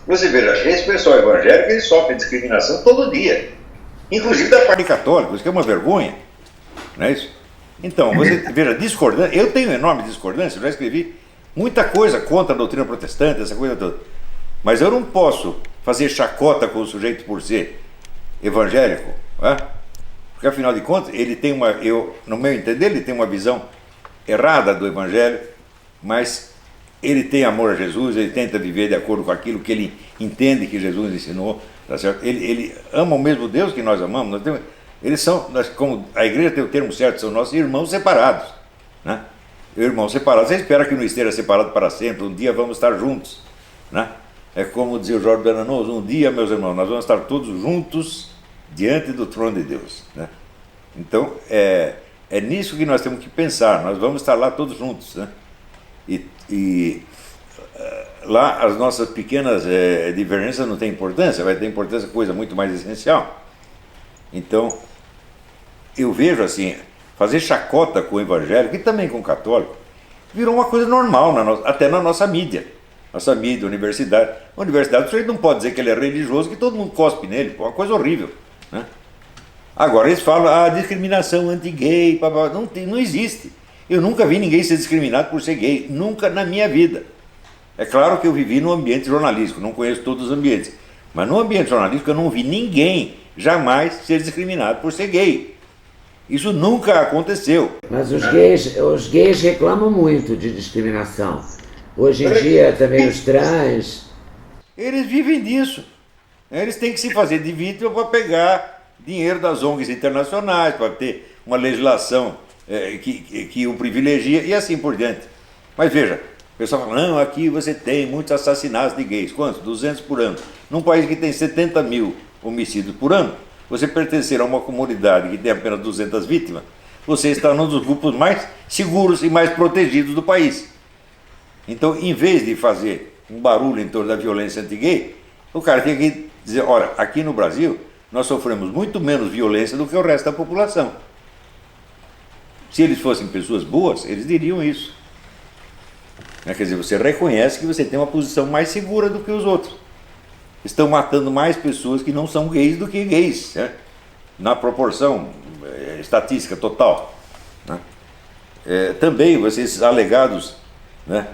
A: Você veja, esse pessoal evangélico, ele sofre discriminação todo dia. Inclusive da parte católica, isso que é uma vergonha. Não é isso? Então, você veja, discordância, eu tenho enorme discordância, eu já escrevi muita coisa contra a doutrina protestante, essa coisa toda. Mas eu não posso fazer chacota com o sujeito por ser evangélico, né? Porque afinal de contas, ele tem no meu entender, ele tem uma visão errada do evangelho, mas ele tem amor a Jesus, ele tenta viver de acordo com aquilo que ele entende que Jesus ensinou, tá certo? Ele ama o mesmo Deus que nós amamos. Eles são, como a igreja tem o termo certo, são nossos irmãos separados, né? Irmãos separados, você espera que não esteja separado para sempre, um dia vamos estar juntos, né? É como dizia o Jorge Bernanos, um dia, meus irmãos, nós vamos estar todos juntos diante do trono de Deus, né? Então, é nisso que nós temos que pensar, nós vamos estar lá todos juntos, né? E lá as nossas pequenas divergências não têm importância, vai ter importância coisa muito mais essencial. Então, eu vejo assim, fazer chacota com o evangélico e também com o católico virou uma coisa normal, até na nossa mídia. Nossa mídia, universidade. A universidade, o sujeito não pode dizer que ele é religioso, que todo mundo cospe nele, é uma coisa horrível, né? Agora eles falam, discriminação anti-gay, não existe. Eu nunca vi ninguém ser discriminado por ser gay, nunca na minha vida. É claro que eu vivi no ambiente jornalístico, não conheço todos os ambientes, mas no ambiente jornalístico eu não vi ninguém jamais ser discriminado por ser gay. Isso nunca aconteceu.
B: Mas os gays reclamam muito de discriminação. Hoje em dia também os trans...
A: Eles vivem disso. Eles têm que se fazer de vítima para pegar dinheiro das ONGs internacionais, para ter uma legislação que o privilegia e assim por diante. Mas veja, o pessoal fala, não, aqui você tem muitos assassinatos de gays. Quantos? 200 por ano. Num país que tem 70 mil homicídios por ano, você pertencer a uma comunidade que tem apenas 200 vítimas, você está num dos grupos mais seguros e mais protegidos do país. Então, em vez de fazer um barulho em torno da violência anti-gay, o cara tem que dizer, olha, aqui no Brasil, nós sofremos muito menos violência do que o resto da população. Se eles fossem pessoas boas, eles diriam isso. Quer dizer, você reconhece que você tem uma posição mais segura do que os outros. Estão matando mais pessoas que não são gays do que gays, né? Na proporção estatística total. Né? Também esses alegados, né,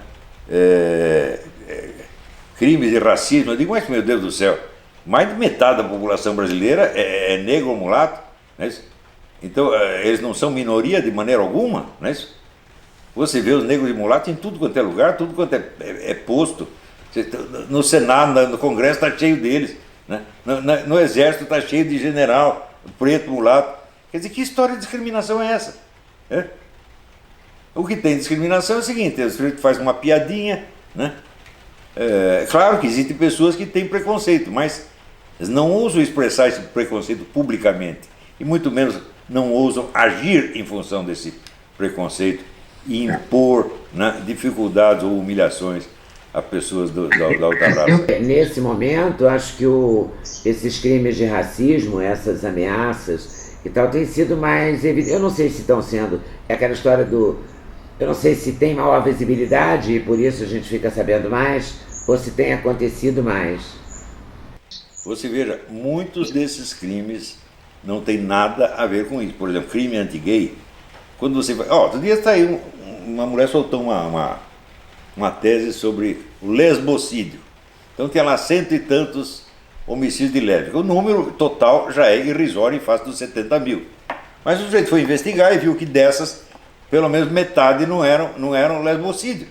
A: crimes de racismo, eu digo, mas meu Deus do céu, mais de metade da população brasileira é negro ou mulato, né? Então eles não são minoria de maneira alguma, né? Você vê os negros e mulatos em tudo quanto é lugar, tudo quanto é posto. No Senado, no Congresso está cheio deles, né? No Exército está cheio de general, preto, mulato. Quer dizer, que história de discriminação é essa? O que tem discriminação é o seguinte, o sujeito faz uma piadinha, né? Claro que existem pessoas que têm preconceito, mas não ousam expressar esse preconceito publicamente, e muito menos não ousam agir em função desse preconceito e impor, né, dificuldades ou humilhações a pessoas da outra raça.
B: Nesse momento, acho que esses crimes de racismo, essas ameaças e tal, têm sido mais evidentes. Eu não sei se estão sendo, é aquela história do... Eu não sei se tem maior visibilidade e por isso a gente fica sabendo mais, ou se tem acontecido mais.
A: Você veja, muitos desses crimes não tem nada a ver com isso. Por exemplo, crime anti-gay, quando você vai... Outro dia está aí, uma mulher soltou uma tese sobre o lesbocídio. Então tinha lá 100 e tantos homicídios de lésbica. O número total já é irrisório em face dos 70 mil. Mas o sujeito foi investigar e viu que dessas, pelo menos metade não eram lesbocídio.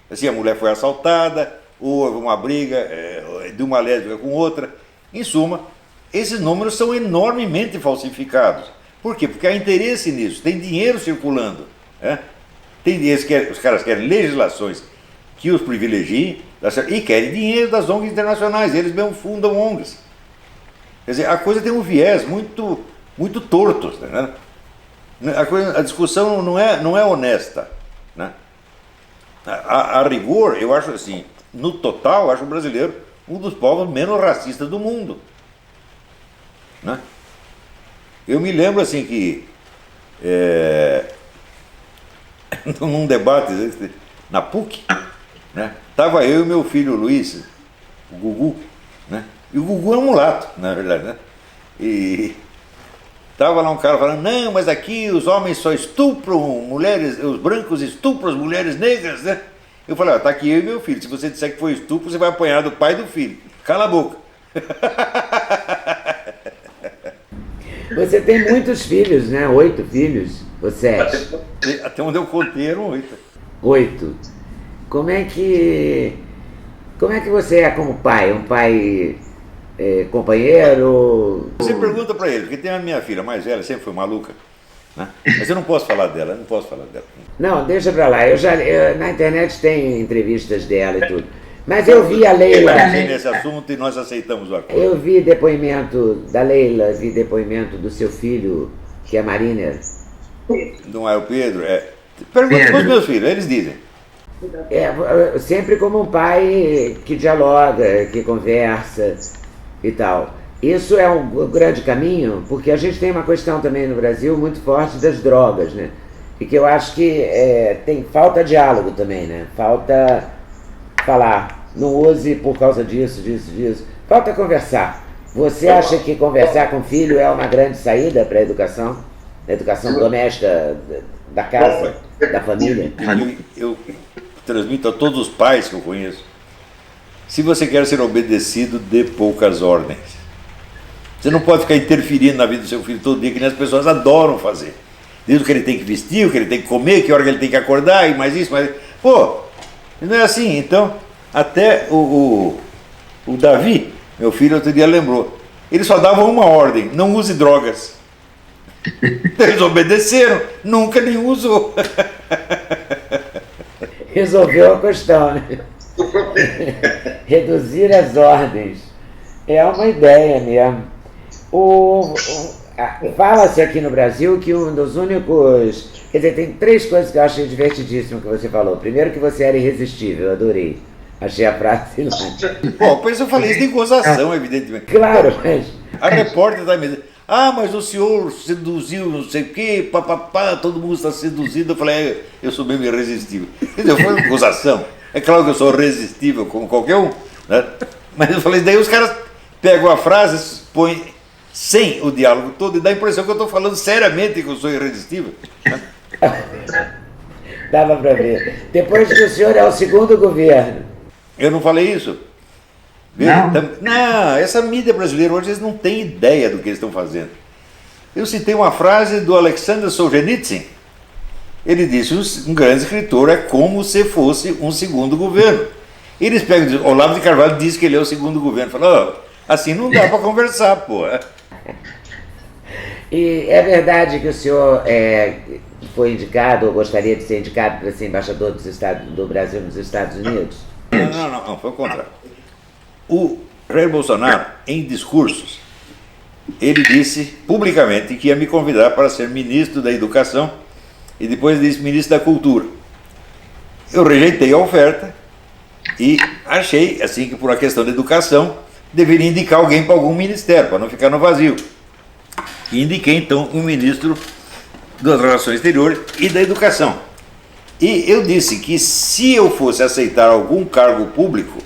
A: Assim, a mulher foi assaltada, houve uma briga de uma lésbica com outra. Em suma, esses números são enormemente falsificados. Por quê? Porque há interesse nisso, tem dinheiro circulando. Os caras querem legislações que os privilegiem e querem dinheiro das ONGs internacionais, eles mesmo fundam ONGs. Quer dizer, a coisa tem um viés muito, muito torto. Né? A discussão não é honesta. Né? A rigor, eu acho assim, no total, eu acho o brasileiro um dos povos menos racistas do mundo. Né? Eu me lembro assim que num debate na PUC, né, estava eu e meu filho Luiz, o Gugu, né? E o Gugu é um mulato, na verdade, né? E estava lá um cara falando, não, mas aqui os homens só estupram mulheres, os brancos estupram as mulheres negras, né? Eu falei, tá aqui eu e meu filho, se você disser que foi estupro, você vai apanhar do pai e do filho. Cala a boca.
B: Você tem muitos filhos, né? 8 filhos? Ou 7?
A: Até onde eu contei eram 8.
B: 8. Como é que você é como pai? Um pai companheiro?
A: Você pergunta pra ele, porque tem a minha filha mais velha, sempre foi maluca, né? Mas eu não posso falar dela,
B: Não, deixa pra lá. Na internet tem entrevistas dela e tudo. Mas eu vi a Leila.
A: Nesse assunto e nós aceitamos o acordo.
B: Eu vi depoimento da Leila, vi depoimento do seu filho, que é Mariner.
A: Não é o Pedro? Pergunta para os meus filhos, eles dizem.
B: Sempre como um pai que dialoga, que conversa e tal. Isso é um grande caminho, porque a gente tem uma questão também no Brasil muito forte das drogas, né? E que eu acho que falta diálogo também, né? Falta falar, não use por causa disso. Falta conversar. Você acha que conversar com o filho é uma grande saída para a educação? A educação doméstica da casa, da família?
A: Eu transmito a todos os pais que eu conheço. Se você quer ser obedecido, dê poucas ordens. Você não pode ficar interferindo na vida do seu filho todo dia, que nem as pessoas adoram fazer. Diz o que ele tem que vestir, o que ele tem que comer, que hora que ele tem que acordar, e mais isso, mais... Pô, não é assim. Então, até o Davi, meu filho, outro dia lembrou, ele só dava uma ordem, não use drogas. Eles obedeceram, nunca nenhum usou.
B: Resolveu a questão, né? Reduzir as ordens. É uma ideia mesmo. Fala-se aqui no Brasil que um dos únicos... Quer dizer, tem 3 coisas que eu achei divertidíssimo que você falou. Primeiro, que você era irresistível, eu adorei. Achei a frase hilária.
A: Bom, pois eu falei isso de gozação, evidentemente.
B: Claro, mas...
A: A repórter da mesa, mas o senhor seduziu não sei o quê, papapá, todo mundo está seduzido. Eu falei, eu sou mesmo irresistível. Quer dizer, foi uma gozação. É claro que eu sou resistível como qualquer um, né? Mas eu falei, daí os caras pegam a frase, põem sem o diálogo todo e dá a impressão que eu estou falando seriamente que eu sou irresistível.
B: Dava para ver. Depois que o senhor é o segundo governo.
A: Eu não falei isso? Não, essa mídia brasileira hoje eles não têm ideia do que eles estão fazendo. Eu citei uma frase do Alexander Solzhenitsyn. Ele disse, um grande escritor é como se fosse um segundo governo. Eles pegam e dizem, Olavo de Carvalho diz que ele é o segundo governo. Fala, assim não dá para conversar, pô.
B: E é verdade que o senhor foi indicado, ou gostaria de ser indicado para ser embaixador do Brasil nos Estados Unidos?
A: Não, foi o contrário. O Jair Bolsonaro, em discursos, ele disse publicamente que ia me convidar para ser ministro da Educação e depois disse ministro da Cultura. Eu rejeitei a oferta e achei, assim, que por uma questão de educação, deveria indicar alguém para algum ministério, para não ficar no vazio. E indiquei, então, o ministro das Relações Exteriores e da Educação. E eu disse que se eu fosse aceitar algum cargo público,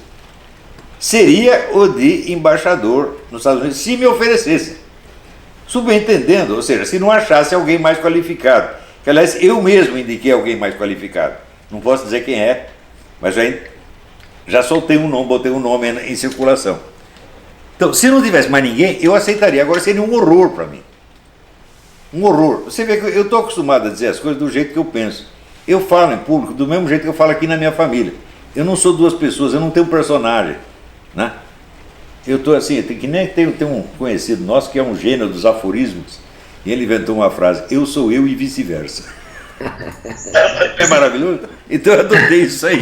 A: seria o de embaixador nos Estados Unidos, se me oferecesse. Subentendendo, ou seja, se não achasse alguém mais qualificado. Que, aliás, eu mesmo indiquei alguém mais qualificado. Não posso dizer quem é, mas já soltei um nome, botei um nome em circulação. Então, se não tivesse mais ninguém, eu aceitaria. Agora seria um horror para mim. Um horror. Você vê que eu estou acostumado a dizer as coisas do jeito que eu penso. Eu falo em público do mesmo jeito que eu falo aqui na minha família. Eu não sou 2 pessoas, eu não tenho personagem, né? Eu estou assim, tem um conhecido nosso que é um gênio dos aforismos, e ele inventou uma frase, eu sou eu e vice-versa. É maravilhoso? Então eu adotei isso aí.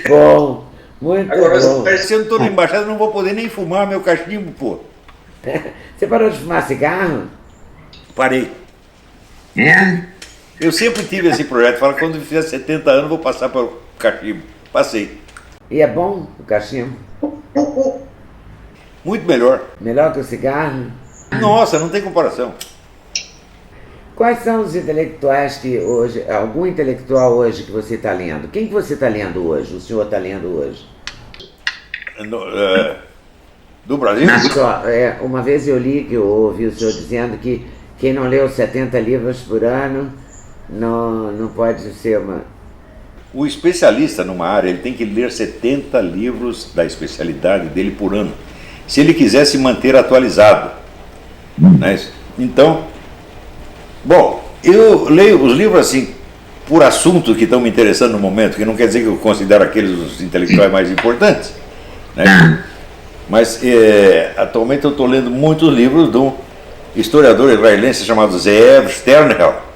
B: Bom, muito
A: agora,
B: bom.
A: Se eu não estou na embaixada, eu não vou poder nem fumar meu cachimbo, pô.
B: Você parou de fumar cigarro?
A: Parei. Eu sempre tive esse projeto, fala que quando eu fizer 70 anos vou passar para o cachimbo. Passei.
B: E é bom o cachimbo?
A: Muito melhor.
B: Melhor que o cigarro?
A: Nossa, não tem comparação.
B: Quais são os intelectuais que hoje, algum intelectual hoje que você está lendo? Quem que você está lendo hoje, o senhor está lendo hoje?
A: Do Brasil?
B: Uma vez eu li, que eu ouvi o senhor dizendo que quem não leu 70 livros por ano não pode ser uma...
A: O especialista numa área, ele tem que ler 70 livros da especialidade dele por ano, se ele quiser se manter atualizado. Né? Então, bom, eu leio os livros assim, por assunto que estão me interessando no momento, que não quer dizer que eu considero aqueles os intelectuais mais importantes, né? Mas atualmente eu estou lendo muitos livros de um historiador israelense chamado Zeev Sternhell,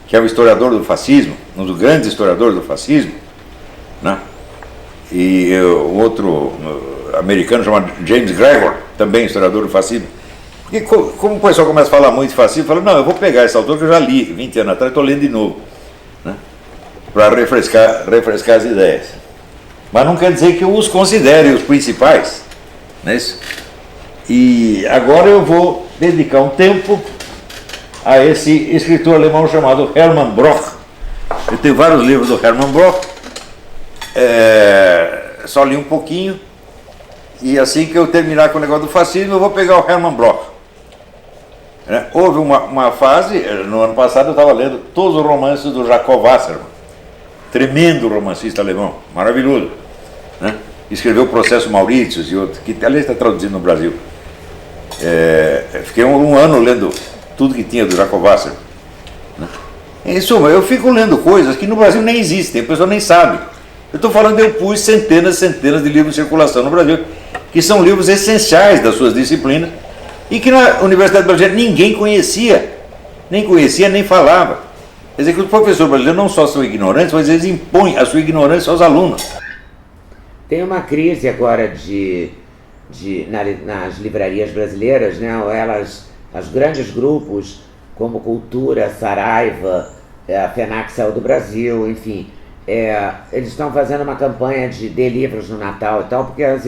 A: que é o historiador do fascismo, um dos grandes historiadores do fascismo, né? E um outro americano chamado James Gregor, também historiador do fascismo. Porque como o pessoal começa a falar muito de fascismo, fala, não, eu vou pegar esse autor que eu já li 20 anos atrás, estou lendo de novo, né? Para refrescar as ideias. Mas não quer dizer que eu os considere os principais, não é isso? E agora eu vou dedicar um tempo a esse escritor alemão chamado Hermann Broch. Eu tenho vários livros do Hermann Broch, só li um pouquinho, e assim que eu terminar com o negócio do fascismo, eu vou pegar o Hermann Broch. Houve uma fase, no ano passado eu estava lendo todos os romances do Jacob Wassermann, tremendo romancista alemão, maravilhoso, né? Escreveu O Processo Mauritius e outro, que aliás está traduzido no Brasil. Fiquei um ano lendo tudo que tinha do Jacob Wassermann, né? Em suma, eu fico lendo coisas que no Brasil nem existem, a pessoa nem sabe. Eu estou falando, eu pus centenas de livros em circulação no Brasil, que são livros essenciais das suas disciplinas, e que na Universidade Brasileira ninguém conhecia, nem falava. Quer dizer que os professores brasileiros não só são ignorantes, mas eles impõem a sua ignorância aos alunos.
B: Tem uma crise agora de nas livrarias brasileiras, né? Os grandes grupos como Cultura, Saraiva, a FENAC saiu do Brasil, enfim, eles estão fazendo uma campanha de livros no Natal e tal, porque as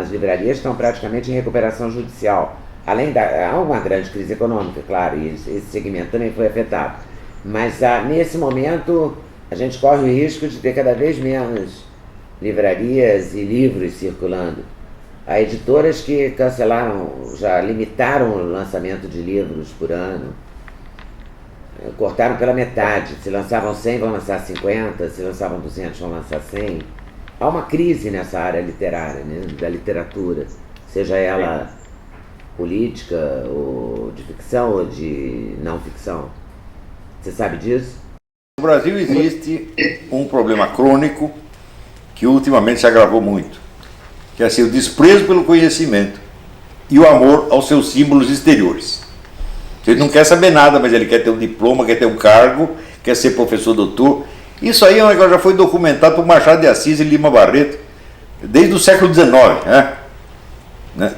B: livrarias estão praticamente em recuperação judicial. Há uma grande crise econômica, claro, e esse segmento também foi afetado. Mas nesse momento a gente corre o risco de ter cada vez menos livrarias e livros circulando. Há editoras que cancelaram, já limitaram o lançamento de livros por ano, cortaram pela metade. Se lançavam 100, vão lançar 50, se lançavam 200, vão lançar 100. Há uma crise nessa área literária, né, da literatura, seja ela política, ou de ficção, ou de não ficção. Você sabe disso?
A: No Brasil existe um problema crônico que ultimamente se agravou muito, que é assim, o desprezo pelo conhecimento e o amor aos seus símbolos exteriores. Ele não quer saber nada, mas ele quer ter um diploma, quer ter um cargo, quer ser professor doutor. Isso aí é um negócio que já foi documentado por Machado de Assis e Lima Barreto desde o século XIX.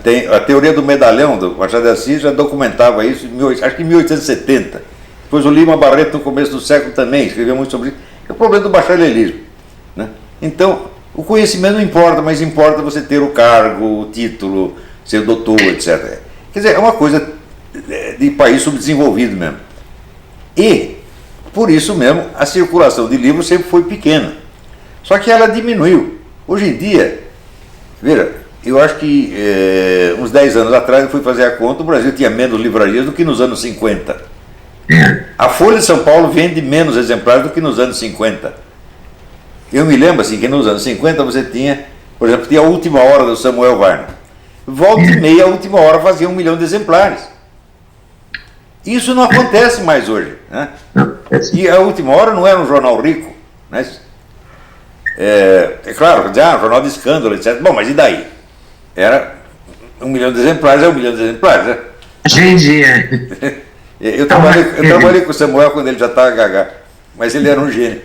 A: Tem a teoria do medalhão do Machado de Assis já documentava isso, acho que em 1870. Depois o Lima Barreto, no começo do século, também escreveu muito sobre isso. É o problema do bacharelismo. Então, o conhecimento não importa, mas importa você ter o cargo, o título, ser doutor, etc. Quer dizer, é uma coisa de país subdesenvolvido mesmo. E, por isso mesmo, a circulação de livros sempre foi pequena. Só que ela diminuiu. Hoje em dia, veja, eu acho que uns 10 anos atrás eu fui fazer a conta, o Brasil tinha menos livrarias do que nos anos 50. A Folha de São Paulo vende menos exemplares do que nos anos 50. Eu me lembro assim que nos anos 50 você tinha, por exemplo, tinha a Última Hora do Samuel Weiner. Volta e meia, a Última Hora fazia 1 milhão de exemplares. Isso não acontece mais hoje. Né? E a Última Hora não era um jornal rico. Né? É claro, um jornal de escândalo, etc. Bom, mas e daí? Era 1 milhão de exemplares, 1 milhão de exemplares. Né?
C: Entendi.
A: Eu trabalhei com o Samuel quando ele já estava gaga, mas ele era um gênio.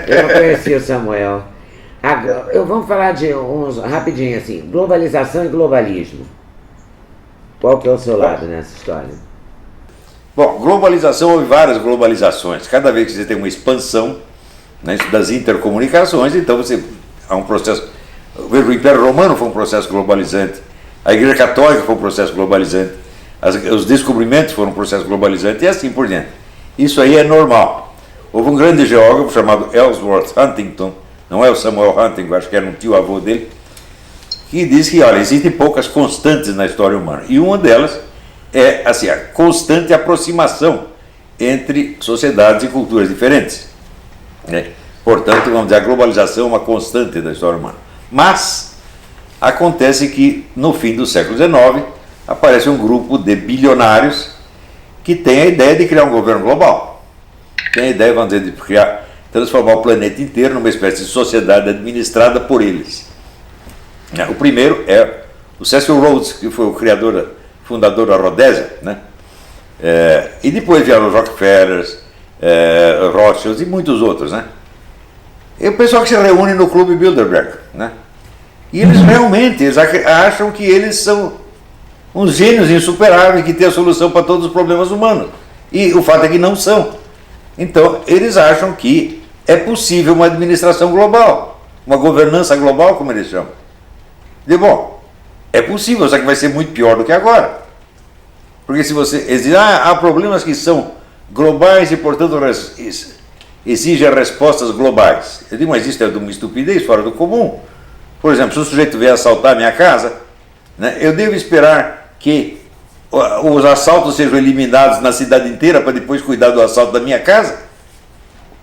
B: Eu não conhecia o Samuel. Vamos falar de uns, rapidinho assim, globalização e globalismo. Qual que é o seu lado nessa história?
A: Bom, globalização, houve várias globalizações. Cada vez que você tem uma expansão, né, das intercomunicações, então você há um processo. Veja, o Império Romano foi um processo globalizante, a Igreja Católica foi um processo globalizante, os descobrimentos foram um processo globalizante e assim por diante. Isso aí é normal. Houve um grande geógrafo chamado Ellsworth Huntington, não é o Samuel Huntington, acho que era um tio-avô dele, que diz que, olha, existem poucas constantes na história humana, e uma delas é assim, a constante aproximação entre sociedades e culturas diferentes. Né? Portanto, vamos dizer, a globalização é uma constante da história humana. Mas acontece que no fim do século XIX aparece um grupo de bilionários que tem a ideia de criar um governo global. Tem a ideia, vamos dizer, de transformar o planeta inteiro numa espécie de sociedade administrada por eles. O primeiro é o Cecil Rhodes, que foi o fundador da Rodésia, né? E depois vieram os Rockefellers, Rothschild e muitos outros, né? E o pessoal que se reúne no Clube Bilderberg, né? E eles realmente acham que eles são uns gênios insuperáveis que têm a solução para todos os problemas humanos. E o fato é que não são. Então, eles acham que é possível uma administração global, uma governança global, como eles chamam. E, bom, é possível, só que vai ser muito pior do que agora. Porque se você diz, há problemas que são globais e, portanto, exigem respostas globais. Eu digo, mas isso é de uma estupidez fora do comum. Por exemplo, se o sujeito vier assaltar a minha casa, né, eu devo esperar que os assaltos sejam eliminados na cidade inteira para depois cuidar do assalto da minha casa?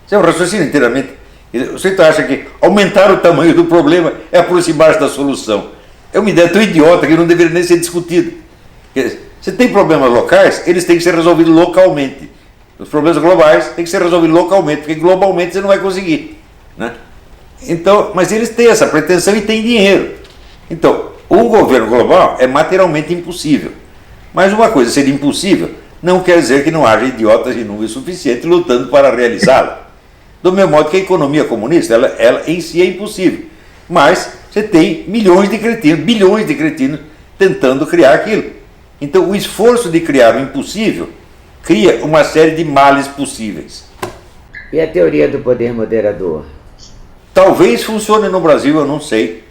A: Isso é um raciocínio inteiramente. O sujeito acha que aumentar o tamanho do problema é aproximar-se da solução. É uma ideia tão idiota que não deveria nem ser discutida. Se tem problemas locais, eles têm que ser resolvidos localmente. Os problemas globais têm que ser resolvidos localmente, porque globalmente você não vai conseguir. Né? Então, mas eles têm essa pretensão e têm dinheiro. Então, um governo global é materialmente impossível. Mas uma coisa ser impossível não quer dizer que não haja idiotas em número suficiente lutando para realizá-la. Do mesmo modo que a economia comunista, ela em si é impossível. Mas você tem milhões de cretinos, bilhões de cretinos tentando criar aquilo. Então o esforço de criar o impossível cria uma série de males possíveis.
B: E a teoria do poder moderador?
A: Talvez funcione no Brasil, eu não sei.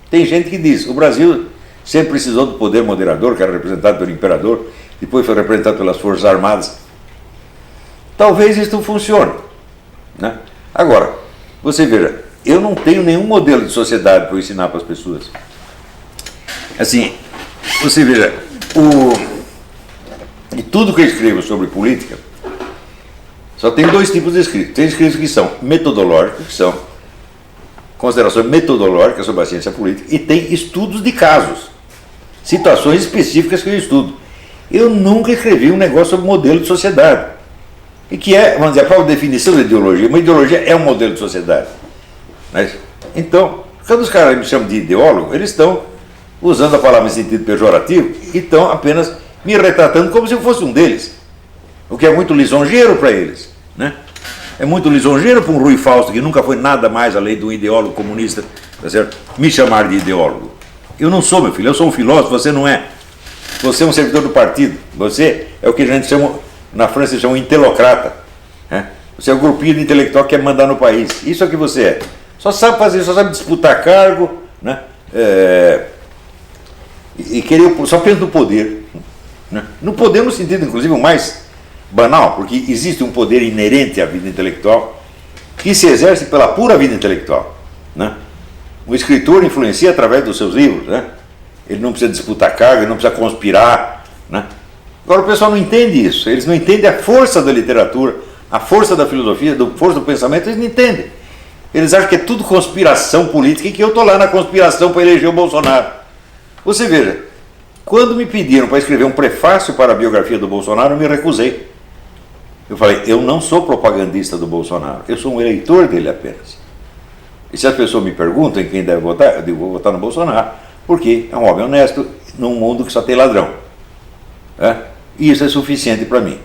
A: Tem gente que diz, o Brasil sempre precisou do poder moderador, que era representado pelo imperador, depois foi representado pelas Forças Armadas. Talvez isso funcione, né? Agora, você veja, eu não tenho nenhum modelo de sociedade para ensinar para as pessoas. Assim, você veja, e tudo que eu escrevo sobre política, só tem dois tipos de escritos. Tem escritos que são metodológicos, que são considerações metodológicas sobre a ciência política, e tem estudos de casos, situações específicas que eu estudo. Eu nunca escrevi um negócio sobre modelo de sociedade. E que é, vamos dizer, a própria definição da ideologia. Uma ideologia é um modelo de sociedade. Mas, então, quando os caras me chamam de ideólogo, eles estão usando a palavra em sentido pejorativo e estão apenas me retratando como se eu fosse um deles. O que é muito lisonjeiro para eles, né? É muito lisonjeiro para um Rui Fausto, que nunca foi nada mais além de um ideólogo comunista, tá certo? Me chamar de ideólogo. Eu não sou, meu filho, eu sou um filósofo, você não é. Você é um servidor do partido. Você é o que a gente chama, na França, eles chamam de intelocrata, né? Você é o grupinho de intelectual que quer mandar no país. Isso é o que você é. Só sabe fazer, só sabe disputar cargo, né? E querer, só pensa no poder, né? No poder no sentido, inclusive, o mais banal, porque existe um poder inerente à vida intelectual que se exerce pela pura vida intelectual, né? O escritor influencia através dos seus livros, né? Ele não precisa disputar cargo, ele não precisa conspirar, né? Agora o pessoal não entende isso, eles não entendem a força da literatura, a força da filosofia, a força do pensamento, eles não entendem. Eles acham que é tudo conspiração política e que eu estou lá na conspiração para eleger o Bolsonaro. Você veja, quando me pediram para escrever um prefácio para a biografia do Bolsonaro, eu me recusei. Eu falei, eu não sou propagandista do Bolsonaro, eu sou um eleitor dele apenas. E se as pessoas me perguntam em quem deve votar, eu digo, vou votar no Bolsonaro, porque é um homem honesto num mundo que só tem ladrão. E isso é suficiente para mim.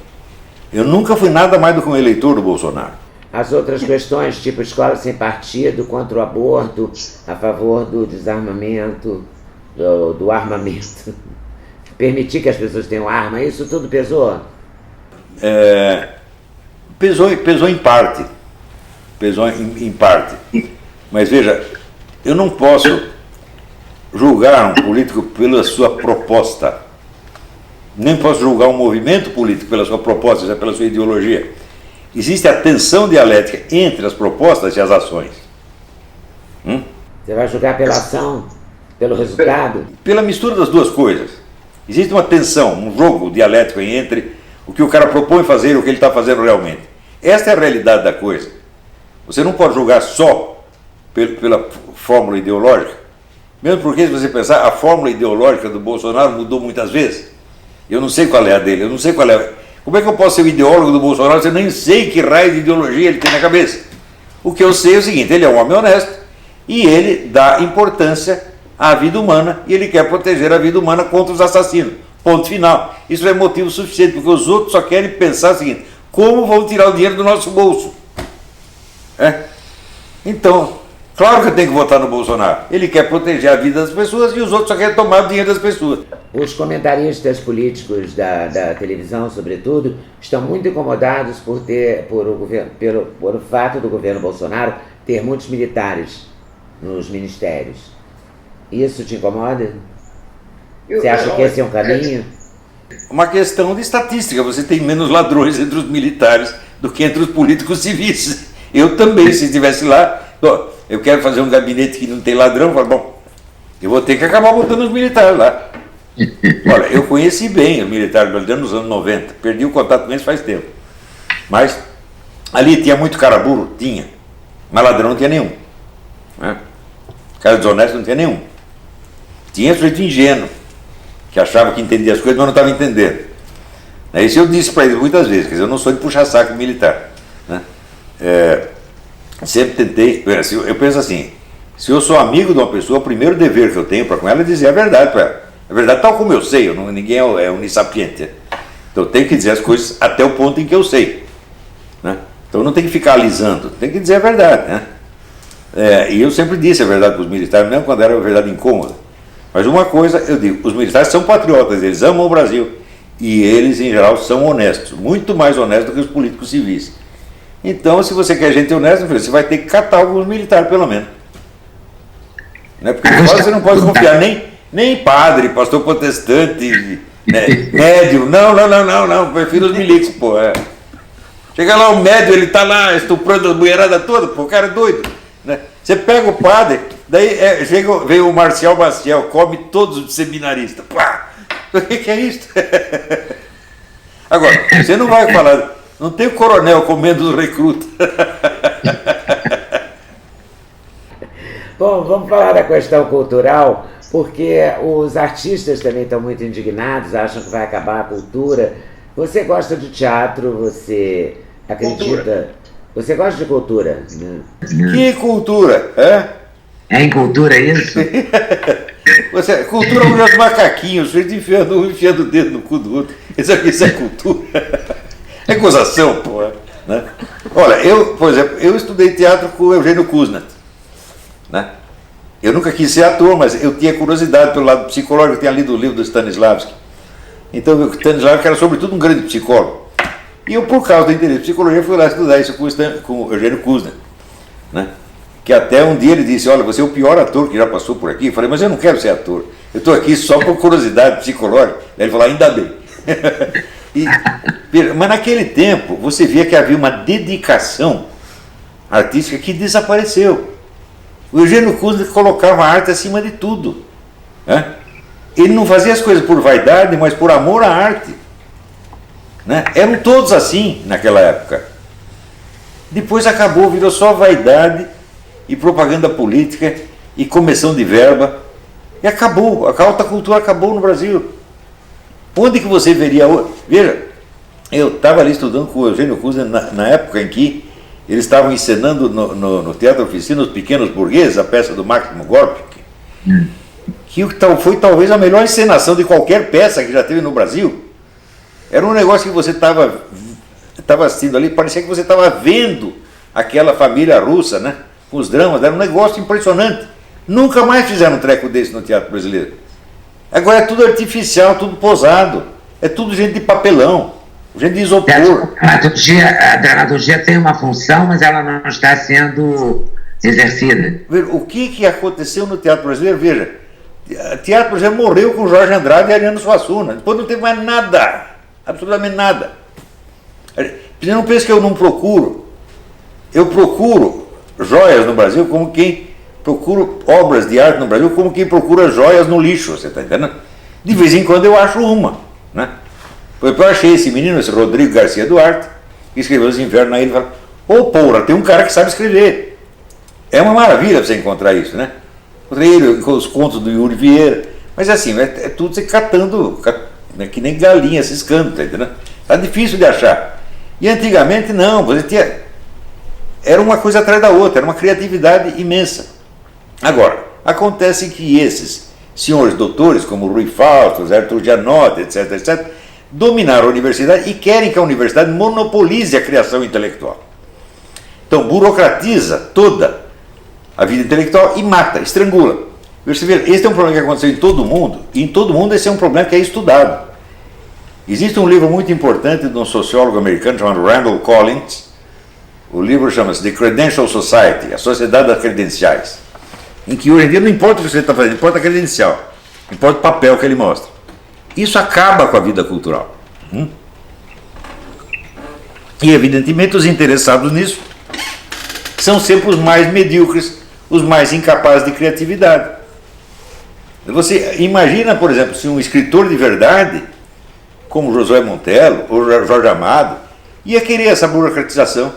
A: Eu nunca fui nada mais do que um eleitor do Bolsonaro.
B: As outras questões, tipo escola sem partido, contra o aborto, a favor do desarmamento, do armamento, permitir que as pessoas tenham arma, isso tudo pesou?
A: Pesou em parte. Pesou em parte. Mas veja, eu não posso julgar um político pela sua proposta. Nem posso julgar um movimento político pela sua proposta, pela sua ideologia. Existe a tensão dialética entre as propostas e as ações.
B: Você vai julgar pela ação, pelo resultado?
A: Pela mistura das duas coisas. Existe uma tensão, um jogo dialético entre o que o cara propõe fazer e o que ele está fazendo realmente. Esta é a realidade da coisa. Você não pode julgar só pela fórmula ideológica. Mesmo porque, se você pensar, a fórmula ideológica do Bolsonaro mudou muitas vezes. Eu não sei qual é a dele, eu não sei qual é. Como é que eu posso ser o ideólogo do Bolsonaro se eu nem sei que raio de ideologia ele tem na cabeça? O que eu sei é o seguinte, ele é um homem honesto e ele dá importância à vida humana e ele quer proteger a vida humana contra os assassinos. Ponto final. Isso é motivo suficiente, porque os outros só querem pensar o seguinte, como vão tirar o dinheiro do nosso bolso? Então, claro que eu tenho que votar no Bolsonaro. Ele quer proteger a vida das pessoas e os outros só querem tomar o dinheiro das pessoas.
B: Os comentaristas políticos da televisão, sobretudo, estão muito incomodados por o fato do governo Bolsonaro ter muitos militares nos ministérios. Isso te incomoda? Você acha que esse é um caminho?
A: Uma questão de estatística. Você tem menos ladrões entre os militares do que entre os políticos civis. Eu também, se estivesse lá, eu quero fazer um gabinete que não tem ladrão, eu falo, bom, eu vou ter que acabar botando os militares lá. Olha, eu conheci bem os militares brasileiros nos anos 90, perdi o contato com eles faz tempo. Mas ali tinha muito cara burro? Tinha. Mas ladrão não tinha nenhum. Cara desonesto não tinha nenhum. Tinha sujeito ingênuo, que achava que entendia as coisas, mas não estava entendendo. Isso eu disse para eles muitas vezes, quer dizer, eu não sou de puxar saco militar. Sempre tentei, eu penso assim, se eu sou amigo de uma pessoa, o primeiro dever que eu tenho para com ela é dizer a verdade para ela. A verdade tal como eu sei, ninguém é unissapiente. Então eu tenho que dizer as coisas até o ponto em que eu sei. Então eu não tenho que ficar alisando, tem que dizer a verdade. E eu sempre disse a verdade para os militares, mesmo quando era a verdade incômoda. Mas uma coisa eu digo, os militares são patriotas, eles amam o Brasil. E eles, em geral, são honestos, muito mais honestos do que os políticos civis. Então, se você quer gente honesta, você vai ter que catar alguns militares, pelo menos. Né? Porque você não pode confiar nem em padre, pastor protestante, né? Médium. Não. Prefiro os milicos, pô. Chega lá o médium, ele tá lá estuprando a mulherada toda, pô, o cara é doido. Né? Você pega o padre, daí veio o Marcial Maciel, come todos os seminaristas. Pá! O que é isso? Agora, você não vai falar, não tem o coronel comendo os recrutas.
B: Bom, vamos falar da questão cultural, porque os artistas também estão muito indignados, acham que vai acabar a cultura. Você gosta de teatro, você acredita... Cultura. Você gosta de cultura? Né?
A: Que cultura?
C: É em cultura isso?
A: Cultura é os macaquinhos, um enfiando o dedo no cu do outro. Isso é cultura. É gozação, pô. Né? Olha, por exemplo, eu estudei teatro com o Eugênio Kuznat. Né? Eu nunca quis ser ator, mas eu tinha curiosidade pelo lado psicológico, eu tinha lido o livro do Stanislavski. Então, o Stanislavski era sobretudo um grande psicólogo. E eu, por causa do interesse em psicologia, fui lá estudar isso com o Eugênio Kuznat. Né? Que até um dia ele disse, olha, você é o pior ator que já passou por aqui. Eu falei, mas eu não quero ser ator, eu estou aqui só por curiosidade psicológica. Aí ele falou, ainda bem. Mas naquele tempo, você via que havia uma dedicação artística que desapareceu. O Eugênio Kuznat colocava a arte acima de tudo. Né? Ele não fazia as coisas por vaidade, mas por amor à arte. Né? Eram todos assim naquela época. Depois acabou, virou só vaidade e propaganda política e comissão de verba. E acabou, a alta cultura acabou no Brasil. Onde que você veria hoje? Veja, eu estava ali estudando com o Eugênio Kuznat na época em que eles estavam encenando no Teatro Oficina Os Pequenos Burgueses, a peça do Máximo Gorki, que foi talvez a melhor encenação de qualquer peça que já teve no Brasil. Era um negócio que você estava assistindo ali, parecia que você estava vendo aquela família russa, né? Com os dramas, era um negócio impressionante. Nunca mais fizeram um treco desse no teatro brasileiro. Agora é tudo artificial, tudo posado, é tudo gente de papelão, gente de isopor.
C: A dramaturgia tem uma função, mas ela não está sendo exercida.
A: O que aconteceu no teatro brasileiro? Veja, o teatro brasileiro morreu com Jorge Andrade e Ariano Suassuna, depois não teve mais nada, absolutamente nada. Você não pensa que eu não procuro? Eu procuro joias no Brasil como quem procura obras de arte no Brasil como quem procura joias no lixo, você está entendendo? De vez em quando eu acho uma, né? Eu achei esse menino, esse Rodrigo Garcia Duarte, que escreveu Os Invernos na Ilha, e falou, ô porra, tem um cara que sabe escrever. É uma maravilha você encontrar isso, né? Encontrei ele com os contos do Yuri Vieira, mas assim, é tudo você catando, que nem galinha ciscando, tá entendendo? Tá difícil de achar. E antigamente não, era uma coisa atrás da outra, era uma criatividade imensa. Agora, acontece que esses senhores doutores, como Rui Fausto, Arthur Gianotti, etc., dominaram a universidade e querem que a universidade monopolize a criação intelectual. Então, burocratiza toda a vida intelectual e mata, estrangula. Você vê, esse é um problema que aconteceu em todo mundo, e em todo mundo esse é um problema que é estudado. Existe um livro muito importante de um sociólogo americano chamado Randall Collins. O livro chama-se The Credential Society, a Sociedade das Credenciais, em que hoje em dia não importa o que você está fazendo, importa a credencial, importa o papel que ele mostra. Isso acaba com a vida cultural. E evidentemente os interessados nisso são sempre os mais medíocres, os mais incapazes de criatividade. Você imagina, por exemplo, se um escritor de verdade, como Josué Montello ou Jorge Amado, ia querer essa burocratização.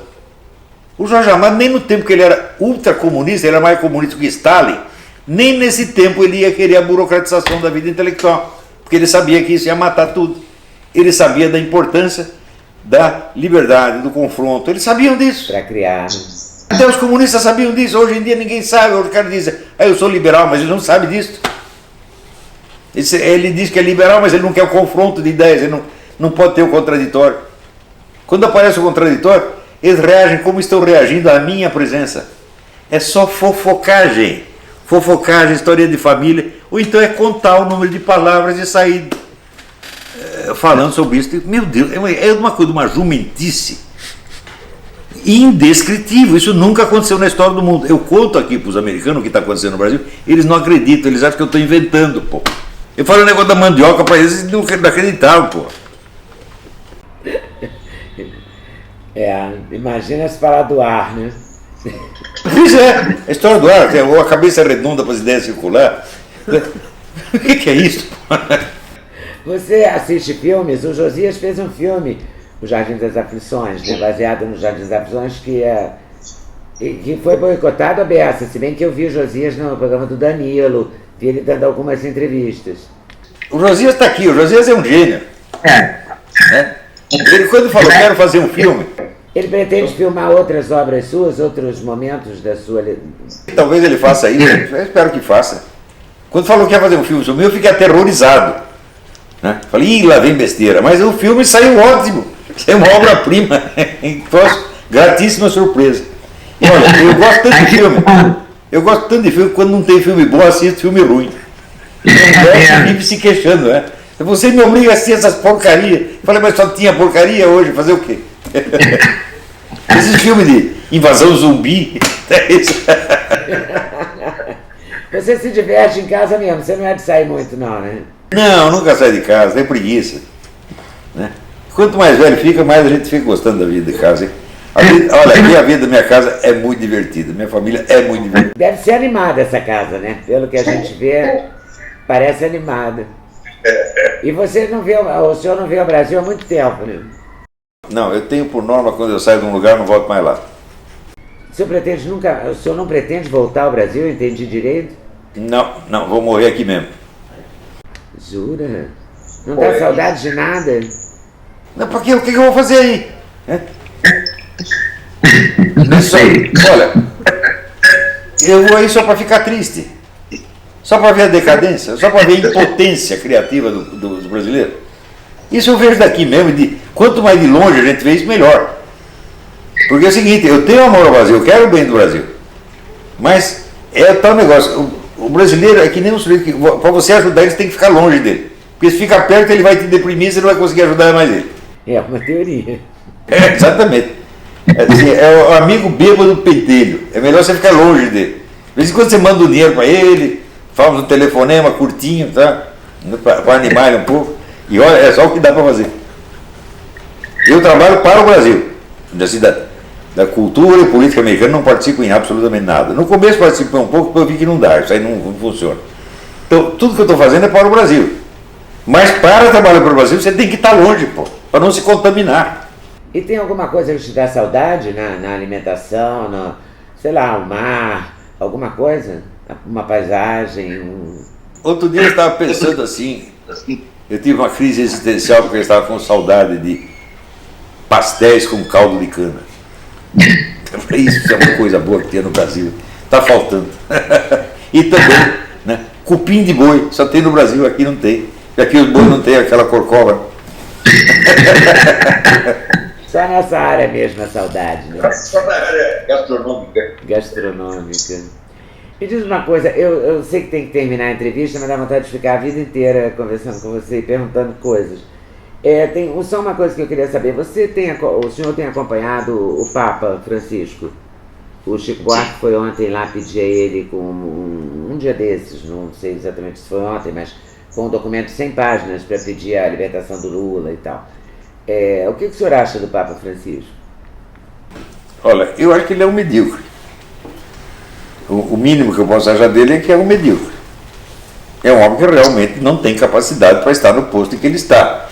A: O Jorge Amado, nem no tempo que ele era ultracomunista, ele era mais comunista que Stalin, nem nesse tempo ele ia querer a burocratização da vida intelectual, porque ele sabia que isso ia matar tudo. Ele sabia da importância da liberdade, do confronto, eles sabiam disso.
B: Para criar.
A: Até os comunistas sabiam disso, hoje em dia ninguém sabe, o cara diz, eu sou liberal, mas ele não sabe disso. Ele diz que é liberal, mas ele não quer o confronto de ideias, ele não pode ter o contraditório. Quando aparece o contraditório, eles reagem como estão reagindo à minha presença. é só fofocagem. Fofocagem, história de família, ou então é contar o número de palavras e sair falando sobre isso. Meu Deus, é uma coisa, uma jumentice indescritível. Isso nunca aconteceu na história do mundo. Eu conto aqui para os americanos o que está acontecendo no Brasil, eles não acreditam, eles acham que eu estou inventando, pô. Eu falo o negócio da mandioca para eles e não acreditavam, pô.
B: Imagina se falar do ar, né?
A: Pois é, a história do ar, ou a cabeça redonda para as ideias circular. O que é isso?
B: Você assiste filmes? O Josias fez um filme, O Jardim das Aflições, né? Baseado no Jardim das Aflições, que foi boicotado a beça, se bem que eu vi o Josias no programa do Danilo, vi ele dando algumas entrevistas.
A: O Josias está aqui, o Josias é um gênio. Ele, quando falou, quero fazer um filme...
B: Ele pretende filmar outras obras suas, outros momentos da sua...
A: Talvez ele faça isso, eu espero que faça. Quando falou que ia fazer um filme sobre mim, eu fiquei aterrorizado. Né? Falei, ih, lá vem besteira. Mas o filme saiu ótimo, saiu uma obra-prima. Gratíssima surpresa. E olha, eu gosto tanto de filme. Eu gosto tanto de filme que quando não tem filme bom, assisto filme ruim. Eu vive se queixando, né? Você me obriga a assistir essas porcarias. Eu falei, mas só tinha porcaria hoje, fazer o quê? Esse filme de invasão zumbi.
B: Você se diverte em casa mesmo, você não é de sair muito não, né?
A: Não, nunca sai de casa, tem preguiça. Né? Quanto mais velho fica, mais a gente fica gostando da vida de casa. Hein? Olha, a vida da minha casa é muito divertida, minha família é muito divertida.
B: Deve ser animada essa casa, né? Pelo que a gente vê, parece animada. E você não vê, o senhor não veio ao Brasil há muito tempo, né?
A: Não, eu tenho por norma, quando eu saio de um lugar, não volto mais lá.
B: O senhor não pretende voltar ao Brasil, eu entendi direito?
A: Não, vou morrer aqui mesmo.
B: Jura? Não dá saudade de nada?
A: Não, porque o que eu vou fazer aí?
C: Não sei.
A: Olha, eu vou aí só para ficar triste. Só para ver a decadência, só para ver a impotência criativa dos brasileiros. Isso eu vejo daqui mesmo, quanto mais de longe a gente vê isso, melhor. Porque é o seguinte, eu tenho amor ao Brasil, eu quero o bem do Brasil. Mas é tal negócio, o brasileiro é que nem um sujeito que, para você ajudar ele, você tem que ficar longe dele. Porque se ficar perto, ele vai te deprimir e você não vai conseguir ajudar mais ele.
B: É uma teoria.
A: Exatamente. É o amigo bêbado do pentelho. É melhor você ficar longe dele. De vez em quando você manda o dinheiro para ele, faz um telefonema curtinho, tá? Para animar ele um pouco. E olha, é só o que dá para fazer. Eu trabalho para o Brasil. Da cultura e política americana não participo em absolutamente nada. No começo participei um pouco, depois eu vi que não dá, isso aí não funciona. Então, tudo que eu estou fazendo é para o Brasil. Mas para trabalhar para o Brasil, você tem que estar longe, pô, para não se contaminar.
B: E tem alguma coisa que te dá saudade na alimentação, sei lá, o mar, alguma coisa? Uma paisagem?
A: Outro dia eu estava pensando assim, eu tive uma crise existencial porque eu estava com saudade de pastéis com caldo de cana. Eu falei, isso é uma coisa boa que tem no Brasil, está faltando. E também, né, cupim de boi, só tem no Brasil, aqui não tem. E aqui os bois não tem aquela corcova.
B: Só nessa área mesmo a saudade, né?
A: Só na área gastronômica.
B: Gastronômica. Me diz uma coisa, eu sei que tem que terminar a entrevista, mas dá vontade de ficar a vida inteira conversando com você e perguntando coisas. Tem só uma coisa que eu queria saber, o senhor tem acompanhado o Papa Francisco? O Chico Buarque foi ontem lá pedir a ele com um dia desses, não sei exatamente se foi ontem, mas com um documento de 100 páginas para pedir a libertação do Lula e tal. O que o senhor acha do Papa Francisco?
A: Olha, eu acho que ele é um medíocre. O mínimo que eu posso achar dele é que é um medíocre. É um homem que realmente não tem capacidade para estar no posto em que ele está.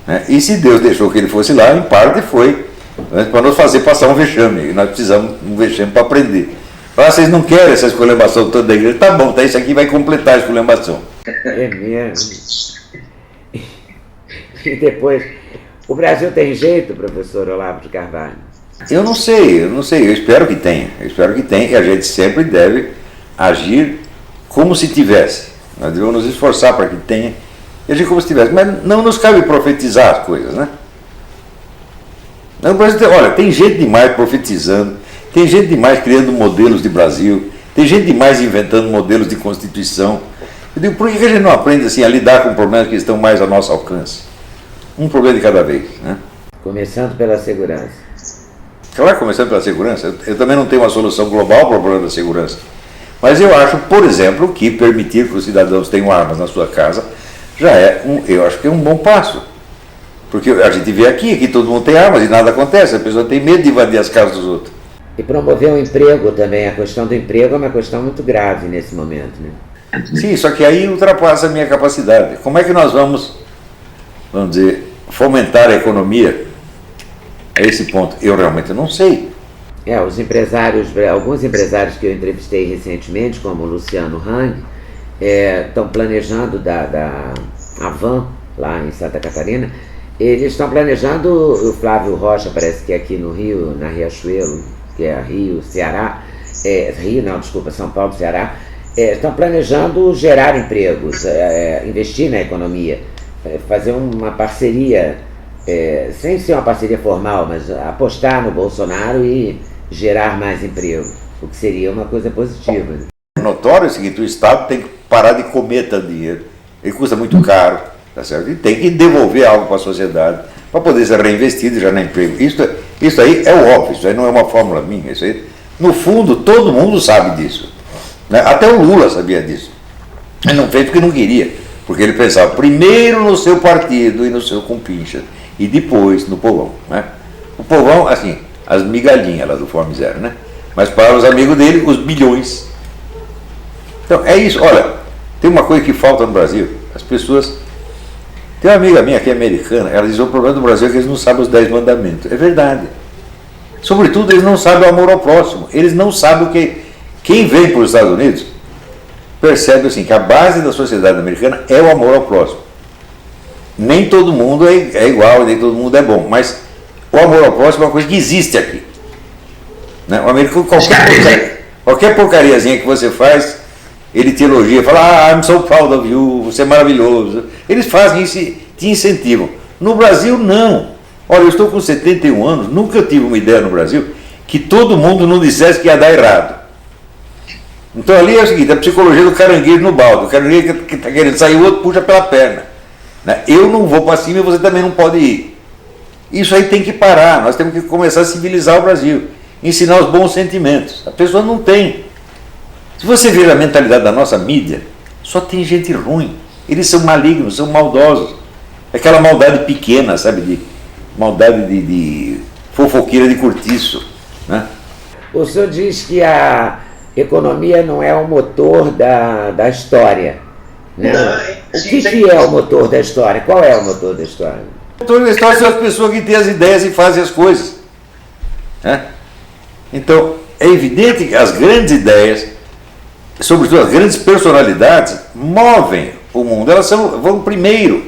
A: Né? E se Deus deixou que ele fosse lá, em parte foi, né, para nos fazer passar um vexame. E nós precisamos de um vexame para aprender. Vocês não querem essa esculhambação toda da igreja? Tá bom, tá, isso aqui vai completar a esculhambação.
B: É mesmo. E depois, o Brasil tem jeito, professor Olavo de Carvalho?
A: Eu não sei, eu espero que tenha. Eu espero que tenha, e a gente sempre deve agir como se tivesse. Nós devemos nos esforçar para que tenha, e agir como se tivesse. Mas não nos cabe profetizar as coisas, né? Olha, tem gente demais profetizando, Tem gente demais criando modelos de Brasil, tem gente demais inventando modelos de Constituição. Eu digo, por que a gente não aprende assim, a lidar com problemas que estão mais ao nosso alcance? Um problema de cada vez, né?
B: Começando pela segurança.
A: Claro, começando pela segurança. Eu também não tenho uma solução global para o problema da segurança. Mas eu acho, por exemplo, que permitir que os cidadãos tenham armas na sua casa já é eu acho que é um bom passo. Porque a gente vê aqui todo mundo tem armas e nada acontece, a pessoa tem medo de invadir as casas dos outros.
B: E promover o emprego também, a questão do emprego é uma questão muito grave nesse momento, né?
A: Sim, só que aí ultrapassa a minha capacidade. Como é que nós vamos dizer, fomentar a economia a esse ponto? Eu realmente não sei.
B: Os empresários, alguns empresários que eu entrevistei recentemente, como o Luciano Hang, estão planejando da Avan, lá em Santa Catarina, eles estão planejando, o Flávio Rocha, parece que é aqui no Rio, na Riachuelo, que é Rio, Ceará, São Paulo, Ceará, estão planejando gerar empregos, investir na economia, fazer uma parceria, sem ser uma parceria formal, mas apostar no Bolsonaro e gerar mais emprego, o que seria uma coisa positiva. Né?
A: Notório é o seguinte, o Estado tem que parar de comer tanto dinheiro, ele custa muito caro, tá certo? E tem que devolver algo para a sociedade, para poder ser reinvestido já no emprego. Isso aí é o óbvio, isso aí não é uma fórmula minha, isso aí, no fundo, todo mundo sabe disso. Né? Até o Lula sabia disso. Ele não fez porque não queria, porque ele pensava primeiro no seu partido e no seu compincha, e depois no povão. Né? O povão, assim, as migalhinhas lá do Fome Zero, né? Mas para os amigos dele, os bilhões. Então, é isso. Olha, tem uma coisa que falta no Brasil, as pessoas... Tem uma amiga minha que é americana, ela diz, o problema do Brasil é que eles não sabem os 10 mandamentos. É verdade. Sobretudo, eles não sabem o amor ao próximo. Eles não sabem o que... Quem vem para os Estados Unidos percebe assim, que a base da sociedade americana é o amor ao próximo. Nem todo mundo é igual, nem todo mundo é bom, mas o amor ao próximo é uma coisa que existe aqui. Né? O americano, qualquer porcariazinha que você faz, ele te elogia, fala, I'm so proud of you, você é maravilhoso. Eles fazem isso e te incentivam. No Brasil, não. Olha, eu estou com 71 anos, nunca tive uma ideia no Brasil que todo mundo não dissesse que ia dar errado. Então ali é o seguinte, a psicologia do caranguejo no balde. O caranguejo que está querendo sair, o outro puxa pela perna. Né? Eu não vou para cima e você também não pode ir. Isso aí tem que parar, nós temos que começar a civilizar o Brasil, ensinar os bons sentimentos. A pessoa não tem. Se você ver a mentalidade da nossa mídia, só tem gente ruim. Eles são malignos, são maldosos. Aquela maldade pequena, sabe, maldade de fofoqueira de cortiço. Né?
B: O senhor diz que a economia não é o motor da história. Né? O que é o motor da história? Qual é o motor da história?
A: O motor da história são as pessoas que têm as ideias e fazem as coisas. Né? Então, é evidente que as grandes ideias, sobretudo as grandes personalidades, movem o mundo. Elas vão primeiro.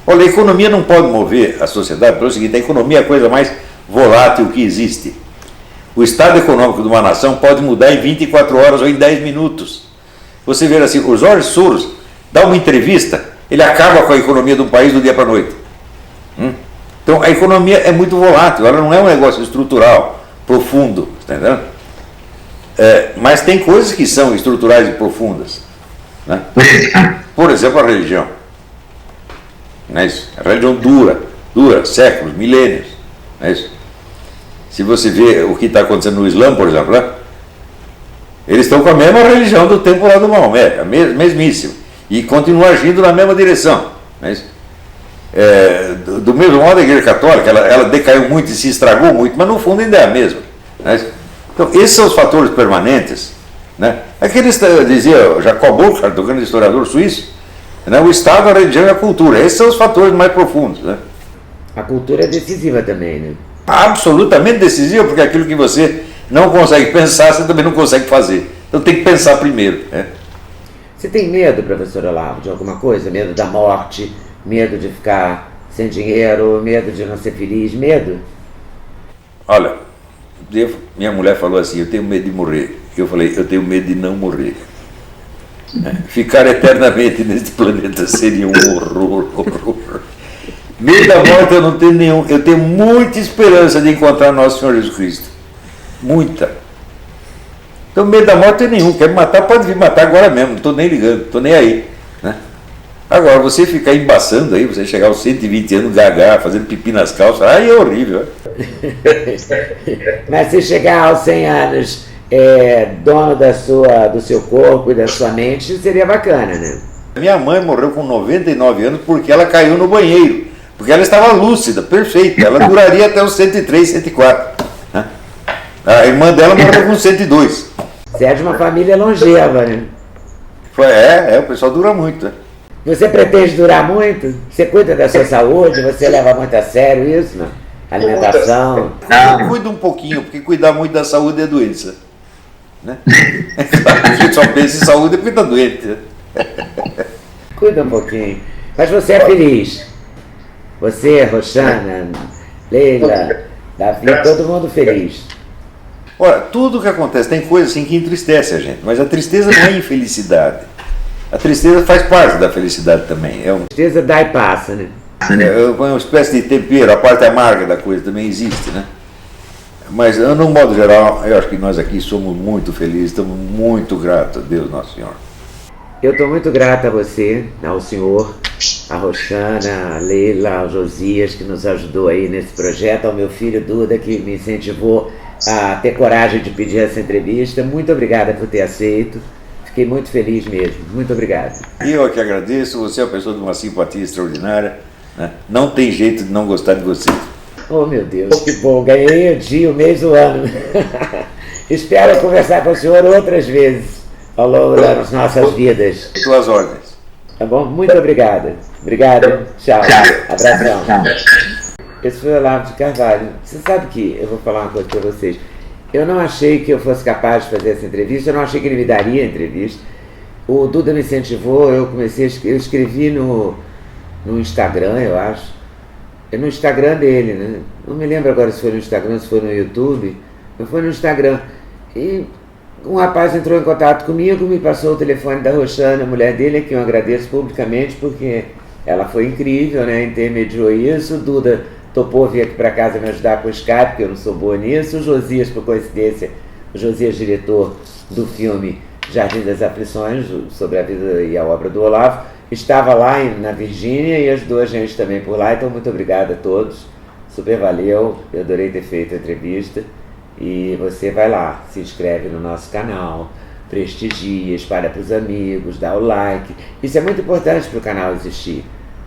A: Olha, a economia não pode mover a sociedade, pelo seguinte, a economia é a coisa mais volátil que existe. O estado econômico de uma nação pode mudar em 24 horas ou em 10 minutos. Você vê assim, o Jorge Soros dá uma entrevista, ele acaba com a economia de um país do dia para a noite. Então a economia é muito volátil, ela não é um negócio estrutural, profundo, está entendendo? Mas tem coisas que são estruturais e profundas. Né? Por exemplo, a religião. Não é isso? A religião dura séculos, milênios. Não é isso? Se você vê o que está acontecendo no Islã, por exemplo, né? Eles estão com a mesma religião do tempo lá do Maomé, a mesmíssima, e continuam agindo na mesma direção. Não é isso? Do mesmo modo, a Igreja Católica, ela decaiu muito e se estragou muito, mas no fundo ainda é a mesma. Não é isso? Então, esses são os fatores permanentes. Né? Aqueles, dizia Jacob Burckhardt, o grande historiador suíço, né? O Estado, a religião e a cultura. Esses são os fatores mais profundos. Né?
B: A cultura é decisiva também, né?
A: Absolutamente decisiva, porque aquilo que você não consegue pensar, você também não consegue fazer. Então tem que pensar primeiro. Né?
B: Você tem medo, professor Olavo, de alguma coisa? Medo da morte, medo de ficar sem dinheiro, medo de não ser feliz, medo?
A: Olha, minha mulher falou assim, eu tenho medo de morrer. Eu falei, eu tenho medo de não morrer. Ficar eternamente neste planeta seria um horror. Medo da morte eu não tenho nenhum. Eu tenho muita esperança de encontrar Nosso Senhor Jesus Cristo. Muita. Então medo da morte é nenhum. Quer me matar, pode vir matar agora mesmo. Não estou nem ligando, não estou nem aí. Né? Agora, você ficar embaçando aí, você chegar aos 120 anos, gagar, fazendo pipi nas calças, aí é horrível.
B: Mas se chegar aos 100 anos dono do seu corpo e da sua mente, seria bacana, né?
A: Minha mãe morreu com 99 anos porque ela caiu no banheiro. Porque ela estava lúcida, perfeita. Ela duraria até os 103, 104. Né? A irmã dela morreu com 102.
B: Você é de uma família longeva, né?
A: O pessoal dura muito. Né?
B: Você pretende durar muito? Você cuida da sua saúde? Você leva muito a sério isso, não? Alimentação?
A: Eu cuido um pouquinho, porque cuidar muito da saúde é doença. Né? A gente só pensa em saúde porque está doente. Né?
B: Cuida um pouquinho. Mas você é feliz? Você, Roxana, Leila, Davi, todo mundo feliz.
A: Olha, tudo que acontece, tem coisa assim que entristece a gente, mas a tristeza não é infelicidade. A tristeza faz parte da felicidade também.
B: Tristeza dá e passa, né?
A: É uma espécie de tempero, a parte amarga da coisa também existe, né? Mas, no modo geral, eu acho que nós aqui somos muito felizes, estamos muito gratos a Deus Nosso Senhor.
B: Eu estou muito grata a você, ao senhor, a Roxana, a Leila, ao Josias, que nos ajudou aí nesse projeto, ao meu filho Duda, que me incentivou a ter coragem de pedir essa entrevista. Muito obrigada por ter aceito. Fiquei muito feliz mesmo. Muito obrigado.
A: E eu que agradeço. Você é uma pessoa de uma simpatia extraordinária. Né? Não tem jeito de não gostar de você.
B: Oh, meu Deus, que bom. Ganhei o dia, o mês, o ano. Espero conversar com o senhor outras vezes ao longo das nossas vidas.
A: Suas ordens.
B: Tá bom? Muito obrigada. Obrigado. Tchau. Abração. Esse foi o Olavo de Carvalho. Você sabe que, eu vou falar uma coisa para vocês, eu não achei que eu fosse capaz de fazer essa entrevista, eu não achei que ele me daria a entrevista. O Duda me incentivou, eu escrevi no Instagram, eu acho. É no Instagram dele, né? Não me lembro agora se foi no Instagram, se foi no YouTube, mas foi no Instagram. E um rapaz entrou em contato comigo, me passou o telefone da Roxana, a mulher dele, que eu agradeço publicamente, porque ela foi incrível, né? Intermediou isso. O Duda topou vir aqui para casa me ajudar com o Skype, porque eu não sou boa nisso. O Josias, por coincidência, o Josias, diretor do filme Jardim das Aflições, sobre a vida e a obra do Olavo, estava lá na Virgínia e ajudou a gente também por lá. Então, muito obrigado a todos. Super valeu. Eu adorei ter feito a entrevista. E você vai lá, se inscreve no nosso canal, prestigia, espalha para os amigos, dá o like. Isso é muito importante para o canal existir,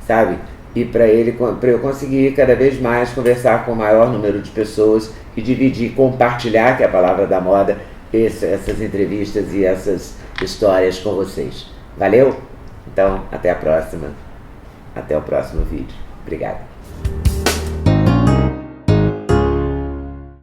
B: sabe? E para eu conseguir cada vez mais conversar com o maior número de pessoas e dividir, compartilhar, que é a palavra da moda, essas entrevistas e essas histórias com vocês. Valeu? Então, até a próxima. Até o próximo vídeo. Obrigado.